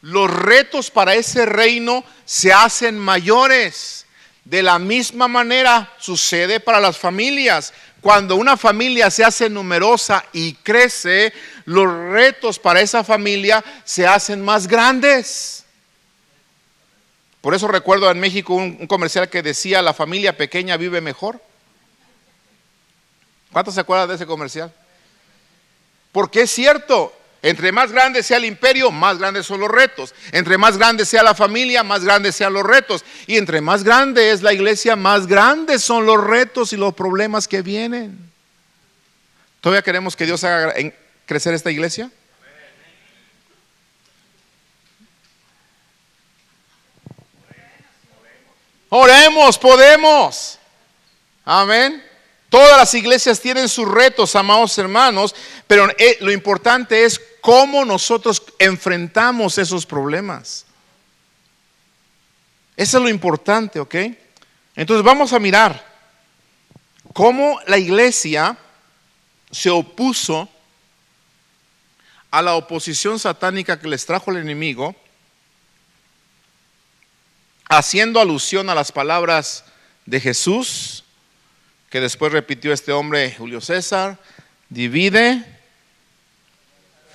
los retos para ese reino se hacen mayores. De la misma manera sucede para las familias. Cuando una familia se hace numerosa y crece, los retos para esa familia se hacen más grandes. Por eso recuerdo en México un comercial que decía: la familia pequeña vive mejor. ¿Cuántos se acuerdan de ese comercial? Porque es cierto. Entre más grande sea el imperio, más grandes son los retos. Entre más grande sea la familia, más grandes sean los retos. Y entre más grande es la iglesia, más grandes son los retos y los problemas que vienen. ¿Todavía queremos que Dios haga crecer esta iglesia? Oremos, podemos. Amén. Todas las iglesias tienen sus retos, amados hermanos, pero lo importante es cómo nosotros enfrentamos esos problemas. Eso es lo importante, ¿ok? Entonces vamos a mirar cómo la iglesia se opuso a la oposición satánica que les trajo el enemigo, haciendo alusión a las palabras de Jesús, que después repitió este hombre Julio César: divide,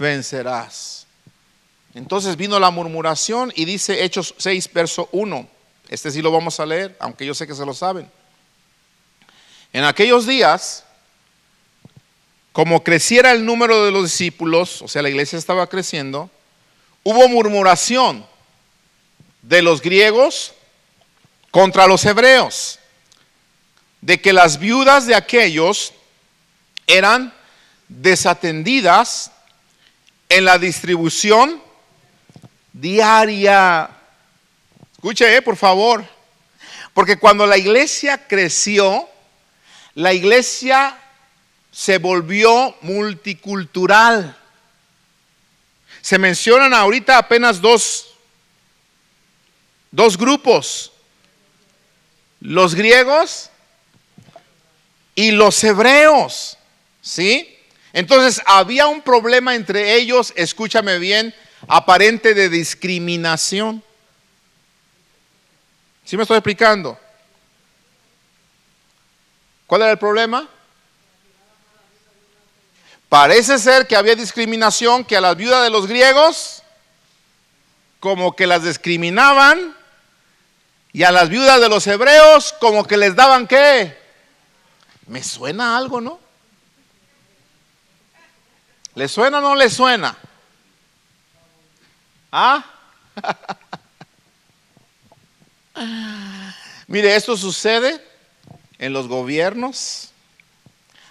vencerás. Entonces vino la murmuración y dice Hechos 6, verso 1. Este sí lo vamos a leer, aunque yo sé que se lo saben. En aquellos días, como creciera el número de los discípulos, o sea, la iglesia estaba creciendo, hubo murmuración de los griegos contra los hebreos, de que las viudas de aquellos eran desatendidas en la distribución diaria. Escuche, por favor, porque cuando la iglesia creció, la iglesia se volvió multicultural. Se mencionan ahorita apenas dos grupos: los griegos y los hebreos, ¿sí? Entonces había un problema entre ellos, escúchame bien, aparente de discriminación. ¿Sí me estoy explicando? ¿Cuál era el problema? Parece ser que había discriminación, que a las viudas de los griegos como que las discriminaban, y a las viudas de los hebreos como que les daban ¿qué? Me suena algo, ¿no? ¿Le suena o no le suena? ¿Ah? Mire, esto sucede en los gobiernos,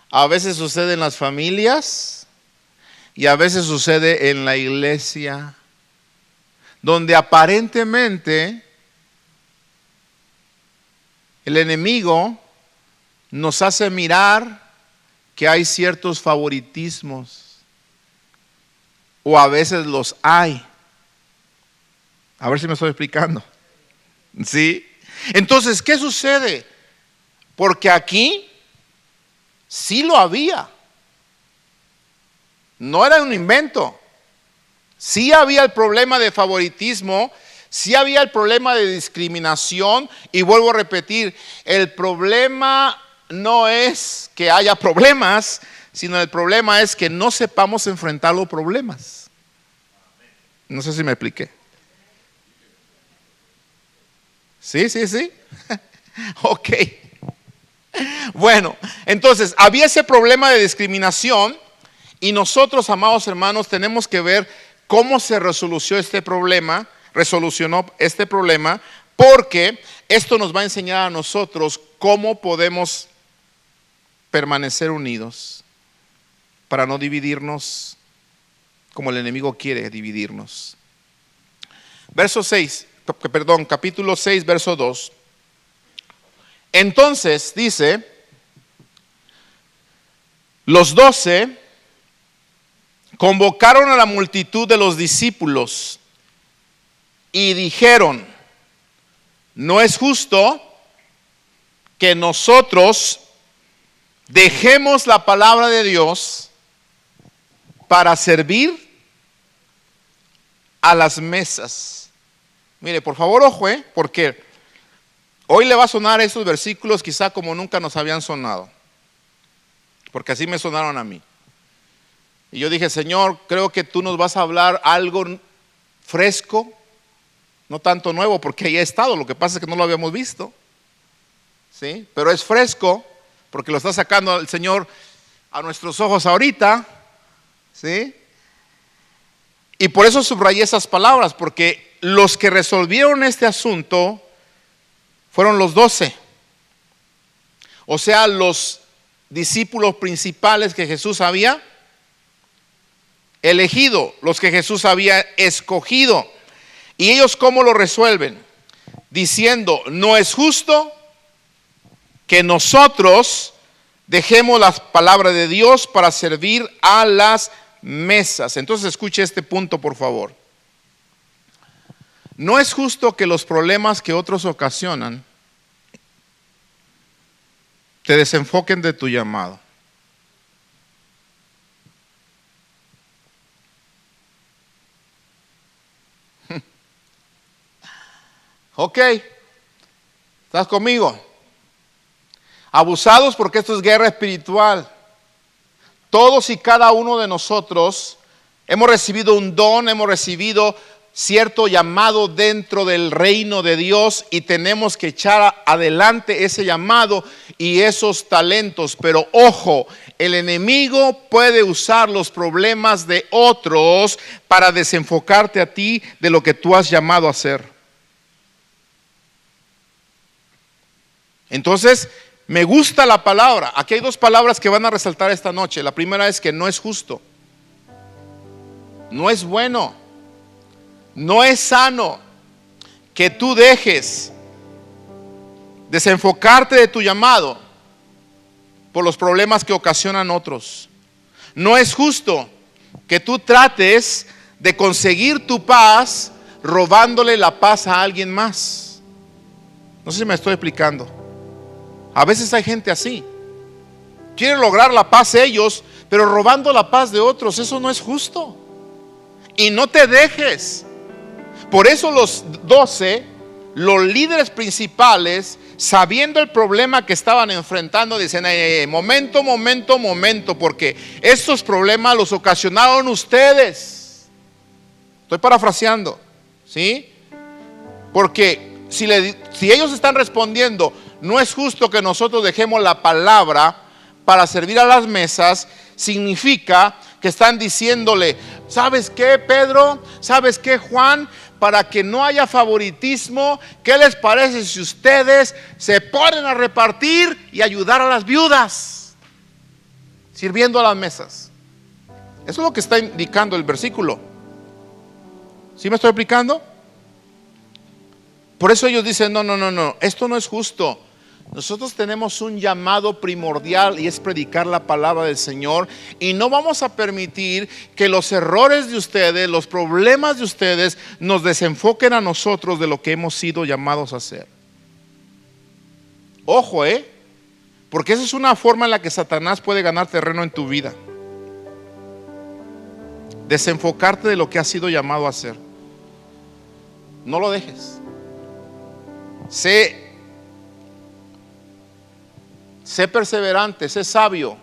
a veces sucede en las familias y a veces sucede en la iglesia, donde aparentemente el enemigo nos hace mirar que hay ciertos favoritismos, o a veces los hay. A ver si me estoy explicando. ¿Sí? Entonces, ¿qué sucede? Porque aquí sí lo había. No era un invento. Sí había el problema de favoritismo, sí había el problema de discriminación, y vuelvo a repetir, el problema no es que haya problemas, sino el problema es que no sepamos enfrentar los problemas. No sé si me expliqué. Sí. Ok. Bueno, entonces había ese problema de discriminación, y nosotros, amados hermanos, tenemos que ver cómo se resolucionó este problema, porque esto nos va a enseñar a nosotros cómo podemos permanecer unidos para no dividirnos como el enemigo quiere dividirnos. Capítulo 6, verso 2. Entonces dice: los 12 convocaron a la multitud de los discípulos y dijeron: no es justo que nosotros dejemos la palabra de Dios para servir a las mesas. Mire, por favor, ojo, porque hoy le va a sonar esos versículos quizá como nunca nos habían sonado, porque así me sonaron a mí. Y yo dije, Señor, creo que tú nos vas a hablar algo fresco, no tanto nuevo, porque ahí he estado, lo que pasa es que no lo habíamos visto, ¿sí? Pero es fresco, porque lo está sacando el Señor a nuestros ojos ahorita, ¿sí? Y por eso subrayé esas palabras, porque los que resolvieron este asunto fueron los 12, o sea, los discípulos principales que Jesús había elegido, los que Jesús había escogido. ¿Y ellos cómo lo resuelven? Diciendo, no es justo que nosotros dejemos la palabra de Dios para servir a las mesas. Entonces escuche este punto, por favor. No es justo que los problemas que otros ocasionan te desenfoquen de tu llamado. Ok, ¿estás conmigo? Abusados, porque esto es guerra espiritual. Todos y cada uno de nosotros hemos recibido un don, hemos recibido cierto llamado dentro del reino de Dios y tenemos que echar adelante ese llamado y esos talentos. Pero ojo, el enemigo puede usar los problemas de otros para desenfocarte a ti de lo que tú has llamado a hacer. Entonces, me gusta la palabra. Aquí hay dos palabras que van a resaltar esta noche. La primera es que no es justo, no es bueno, no es sano que tú dejes desenfocarte de tu llamado por los problemas que ocasionan otros. No es justo que tú trates de conseguir tu paz robándole la paz a alguien más. No sé si me estoy explicando. A veces hay gente así. Quieren lograr la paz ellos, pero robando la paz de otros. Eso no es justo. Y no te dejes. Por eso los 12, los líderes principales, sabiendo el problema que estaban enfrentando, dicen, momento, porque estos problemas los ocasionaron ustedes. Estoy parafraseando, ¿sí? Porque si ellos están respondiendo, no es justo que nosotros dejemos la palabra para servir a las mesas, significa que están diciéndole, ¿sabes qué, Pedro? ¿Sabes qué, Juan? Para que no haya favoritismo, ¿qué les parece si ustedes se ponen a repartir y ayudar a las viudas, sirviendo a las mesas? Eso es lo que está indicando el versículo. ¿Sí me estoy explicando? Por eso ellos dicen, no, esto no es justo. Nosotros tenemos un llamado primordial y es predicar la palabra del Señor, y no vamos a permitir que los errores de ustedes, los problemas de ustedes nos desenfoquen a nosotros de lo que hemos sido llamados a hacer. Ojo, porque esa es una forma en la que Satanás puede ganar terreno en tu vida. Desenfocarte de lo que has sido llamado a hacer. No lo dejes. Sé perseverante, sé sabio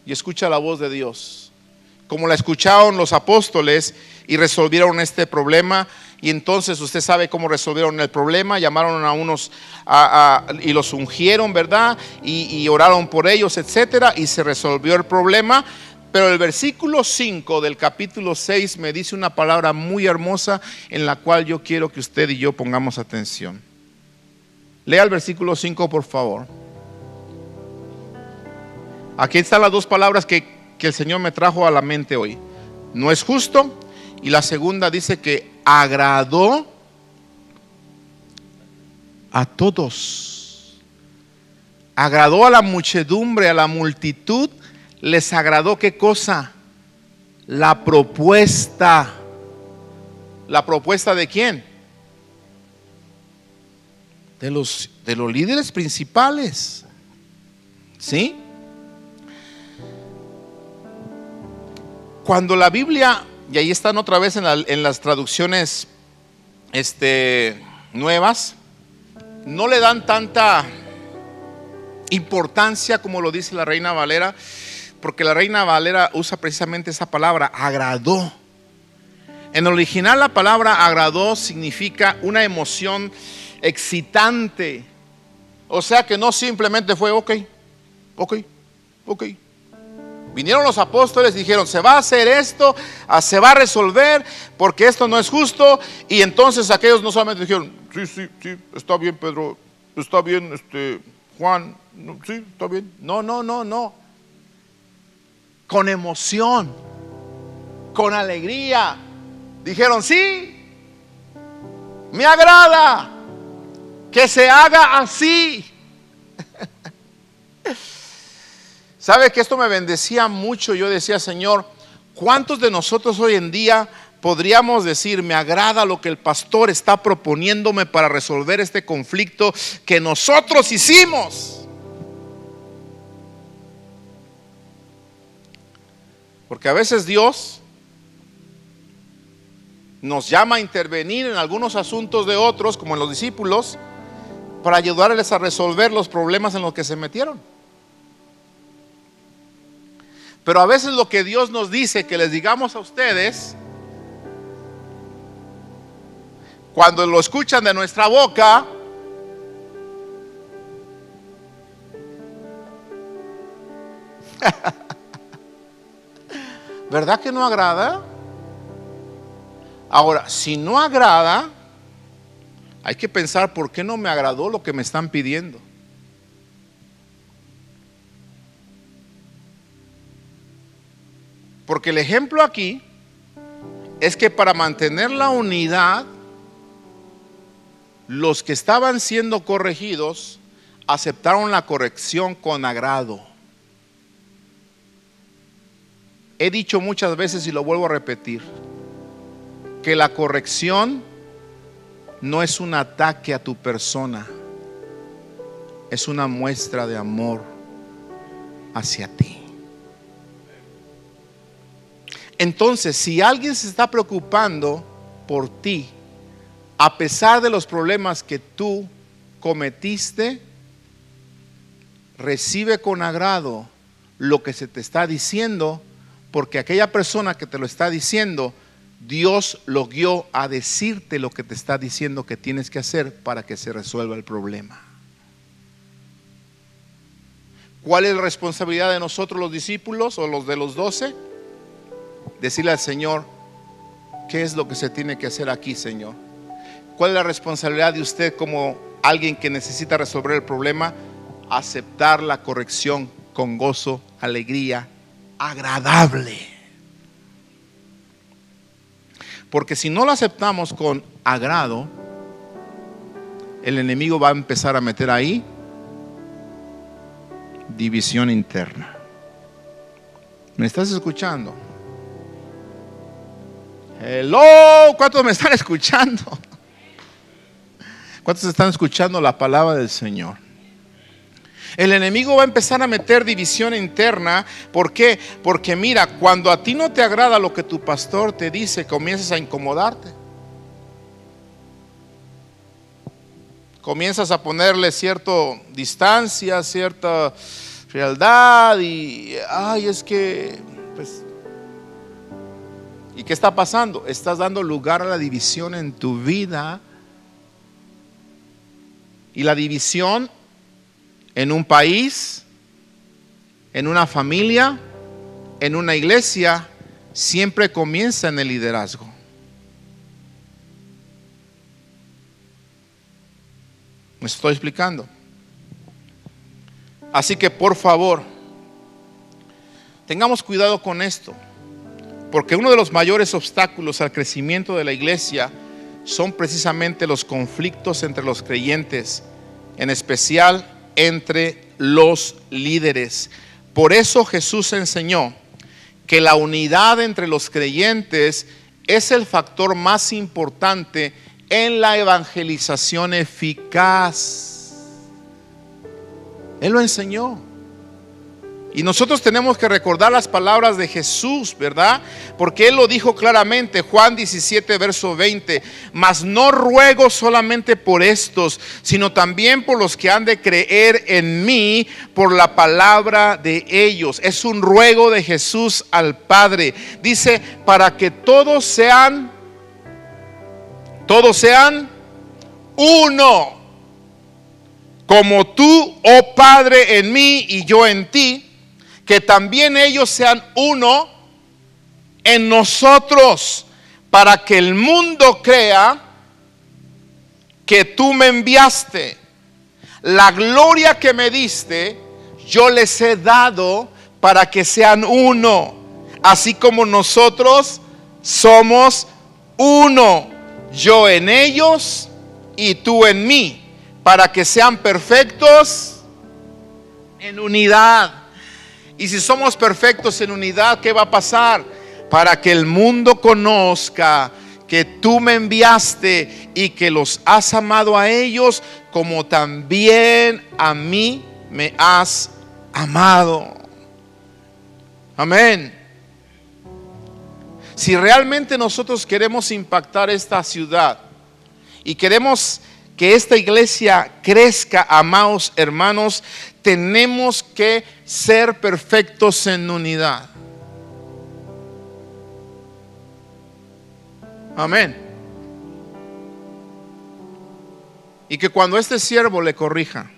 y escucha la voz de Dios, como la escucharon los apóstoles y resolvieron este problema. Y entonces usted sabe cómo resolvieron el problema. Llamaron a unos y los ungieron, ¿verdad? Y oraron por ellos, etcétera, y se resolvió el problema. Pero el versículo 5 del capítulo 6 me dice una palabra muy hermosa en la cual yo quiero que usted y yo pongamos atención. Lea el versículo 5, por favor. Aquí están las dos palabras que el Señor me trajo a la mente hoy. No es justo, y la segunda dice que agradó a todos. Agradó a la muchedumbre, a la multitud. Les agradó, ¿qué cosa? La propuesta. ¿La propuesta de quién? De los líderes principales. ¿Sí? Cuando la Biblia, y ahí están otra vez en las traducciones nuevas, no le dan tanta importancia como lo dice la Reina Valera, porque la Reina Valera usa precisamente esa palabra, agradó. En el original la palabra agradó significa una emoción excitante. O sea que no simplemente fue ok. Vinieron los apóstoles y dijeron, se va a hacer esto, se va a resolver, porque esto no es justo. Y entonces aquellos no solamente dijeron, sí, está bien, Pedro, está bien, Juan, sí, está bien. No. Con emoción, con alegría, dijeron, sí, me agrada que se haga así. ¿Sabe que esto me bendecía mucho? Yo decía, Señor, ¿cuántos de nosotros hoy en día podríamos decir, me agrada lo que el pastor está proponiéndome para resolver este conflicto que nosotros hicimos? Porque a veces Dios nos llama a intervenir en algunos asuntos de otros, como en los discípulos, para ayudarles a resolver los problemas en los que se metieron. Pero a veces lo que Dios nos dice que les digamos a ustedes, cuando lo escuchan de nuestra boca, ¿verdad que no agrada? Ahora, si no agrada, hay que pensar por qué no me agradó lo que me están pidiendo. Porque el ejemplo aquí es que para mantener la unidad, los que estaban siendo corregidos aceptaron la corrección con agrado. He dicho muchas veces y lo vuelvo a repetir, que la corrección no es un ataque a tu persona, es una muestra de amor hacia ti. Entonces, si alguien se está preocupando por ti, a pesar de los problemas que tú cometiste, recibe con agrado lo que se te está diciendo, porque aquella persona que te lo está diciendo, Dios lo guió a decirte lo que te está diciendo que tienes que hacer para que se resuelva el problema. ¿Cuál es la responsabilidad de nosotros los discípulos o los de los 12? Decirle al Señor, ¿qué es lo que se tiene que hacer aquí, Señor? ¿Cuál es la responsabilidad de usted como alguien que necesita resolver el problema? Aceptar la corrección con gozo, alegría, agradable. Porque si no lo aceptamos con agrado, el enemigo va a empezar a meter ahí división interna. ¿Me estás escuchando? Hello, ¿cuántos me están escuchando? ¿Cuántos están escuchando la palabra del Señor? El enemigo va a empezar a meter división interna. ¿Por qué? Porque mira, cuando a ti no te agrada lo que tu pastor te dice, comienzas a incomodarte. Comienzas a ponerle cierta distancia, cierta frialdad y es que pues, ¿y qué está pasando? Estás dando lugar a la división en tu vida. Y la división en un país, en una familia, en una iglesia, siempre comienza en el liderazgo. ¿Me estoy explicando? Así que por favor, tengamos cuidado con esto. Porque uno de los mayores obstáculos al crecimiento de la iglesia son precisamente los conflictos entre los creyentes, en especial entre los líderes. Por eso Jesús enseñó que la unidad entre los creyentes es el factor más importante en la evangelización eficaz. Él lo enseñó. Y nosotros tenemos que recordar las palabras de Jesús, ¿verdad? Porque Él lo dijo claramente, Juan 17, verso 20. Mas no ruego solamente por estos, sino también por los que han de creer en mí por la palabra de ellos. Es un ruego de Jesús al Padre. Dice, para que todos sean uno. Como tú, oh Padre, en mí y yo en ti, que también ellos sean uno en nosotros, para que el mundo crea que tú me enviaste. La gloria que me diste, yo les he dado para que sean uno, así como nosotros somos uno, yo en ellos y tú en mí, para que sean perfectos en unidad. Y si somos perfectos en unidad, ¿qué va a pasar? Para que el mundo conozca que tú me enviaste y que los has amado a ellos como también a mí me has amado. Amén. Si realmente nosotros queremos impactar esta ciudad y queremos que esta iglesia crezca, amados hermanos, tenemos que ser perfectos en unidad. Amén. Y que cuando este siervo le corrija,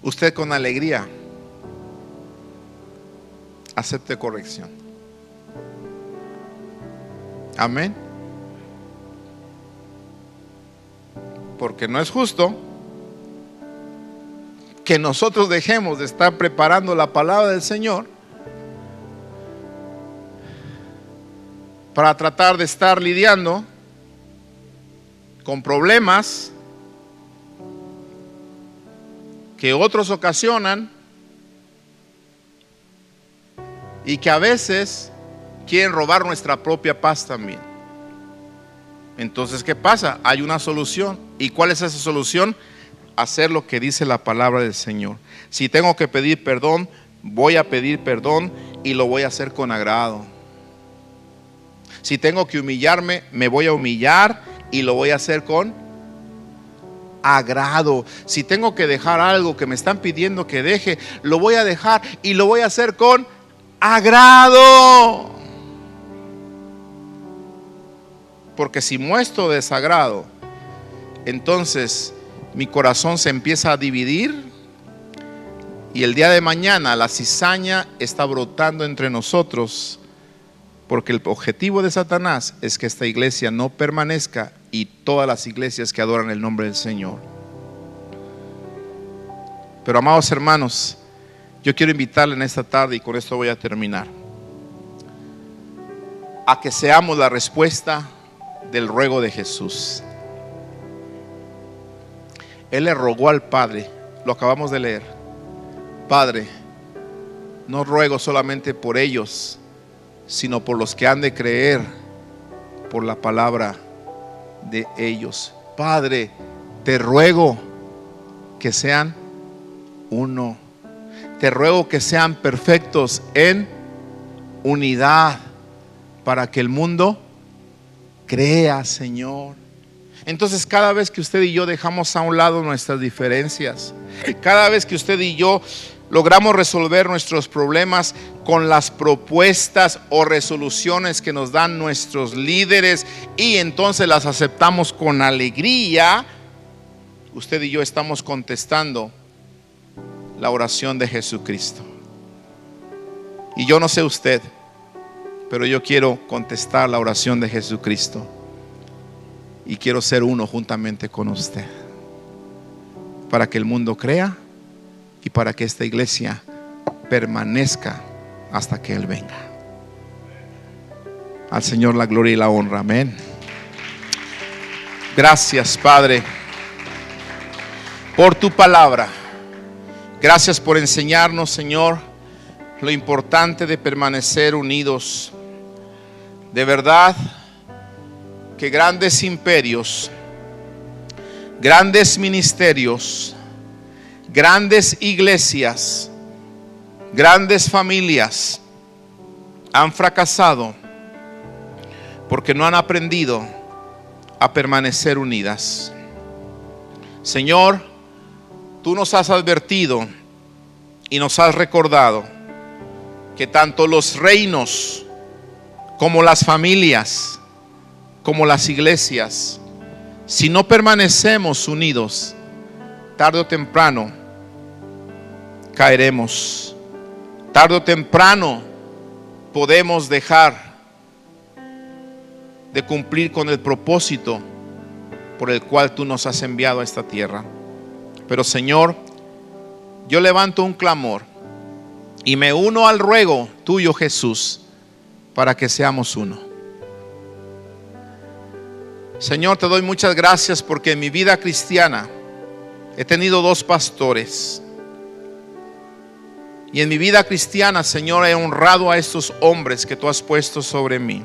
usted con alegría acepte corrección. Amén. Porque no es justo que nosotros dejemos de estar preparando la palabra del Señor para tratar de estar lidiando con problemas que otros ocasionan y que a veces quieren robar nuestra propia paz también. Entonces, ¿qué pasa? Hay una solución. ¿Y cuál es esa solución? Hacer lo que dice la palabra del Señor. Si tengo que pedir perdón, voy a pedir perdón y lo voy a hacer con agrado. Si tengo que humillarme, me voy a humillar y lo voy a hacer con agrado. Si tengo que dejar algo que me están pidiendo que deje, lo voy a dejar y lo voy a hacer con agrado. Porque si muestro desagrado, entonces mi corazón se empieza a dividir y el día de mañana la cizaña está brotando entre nosotros, porque el objetivo de Satanás es que esta iglesia no permanezca y todas las iglesias que adoran el nombre del Señor. Pero amados hermanos, yo quiero invitarle en esta tarde, y con esto voy a terminar, a que seamos la respuesta del ruego de Jesús. Él le rogó al Padre, lo acabamos de leer: Padre, no ruego solamente por ellos, sino por los que han de creer por la palabra de ellos. Padre, te ruego que sean uno. Te ruego que sean perfectos en unidad, para que el mundo crea, Señor. Entonces, cada vez que usted y yo dejamos a un lado nuestras diferencias, cada vez que usted y yo logramos resolver nuestros problemas con las propuestas o resoluciones que nos dan nuestros líderes, y entonces las aceptamos con alegría, usted y yo estamos contestando la oración de Jesucristo. Y yo no sé usted, pero yo quiero contestar la oración de Jesucristo y quiero ser uno juntamente con usted, para que el mundo crea y para que esta iglesia permanezca hasta que Él venga. Al Señor la gloria y la honra. Amén. Gracias, Padre, por tu palabra. Gracias por enseñarnos, Señor, lo importante de permanecer unidos. De verdad que grandes imperios grandes ministerios, grandes iglesias, grandes familias han fracasado porque no han aprendido a permanecer unidas. Señor, tú nos has advertido y nos has recordado que tanto los reinos como las familias, como las iglesias, si no permanecemos unidos, tarde o temprano caeremos. Tarde o temprano podemos dejar de cumplir con el propósito por el cual tú nos has enviado a esta tierra. Pero Señor, yo levanto un clamor y me uno al ruego tuyo, Jesús, para que seamos uno. Señor, te doy muchas gracias porque en mi vida cristiana he tenido 2 pastores. Y en mi vida cristiana, Señor, he honrado a estos hombres que tú has puesto sobre mí.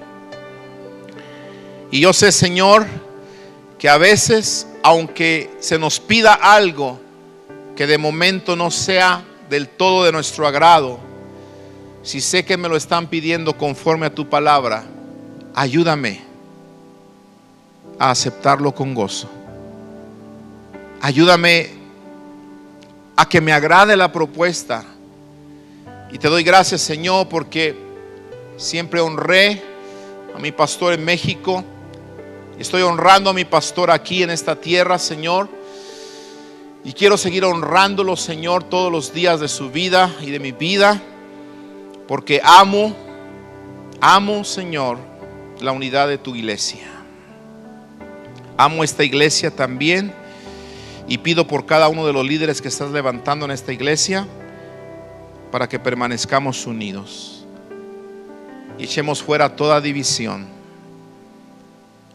Y yo sé, Señor, que a veces, aunque se nos pida algo que de momento no sea del todo de nuestro agrado, si sé que me lo están pidiendo conforme a tu palabra, ayúdame a aceptarlo con gozo. Ayúdame a que me agrade la propuesta. Y te doy gracias, Señor, porque siempre honré a mi pastor en México. Estoy honrando a mi pastor aquí en esta tierra, Señor. Y quiero seguir honrándolo, Señor, todos los días de su vida y de mi vida. Porque amo, Señor, la unidad de tu iglesia. Amo esta iglesia también. Y pido por cada uno de los líderes que estás levantando en esta iglesia, para que permanezcamos unidos. Y echemos fuera toda división.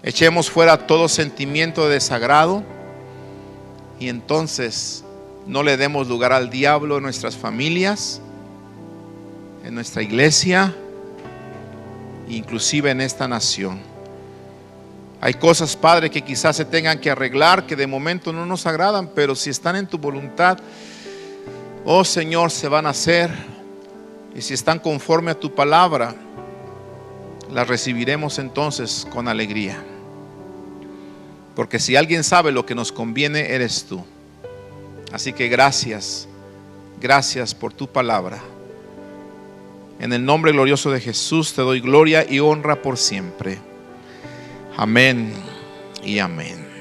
Echemos fuera todo sentimiento de desagrado. Y entonces no le demos lugar al diablo en nuestras familias, en nuestra iglesia, inclusive en esta nación. Hay cosas, Padre, que quizás se tengan que arreglar, que de momento no nos agradan, pero si están en tu voluntad, oh Señor, se van a hacer. Y si están conforme a tu palabra, las recibiremos entonces con alegría. Porque si alguien sabe lo que nos conviene, eres tú. Así que gracias por tu palabra. En el nombre glorioso de Jesús te doy gloria y honra por siempre. Amén y amén.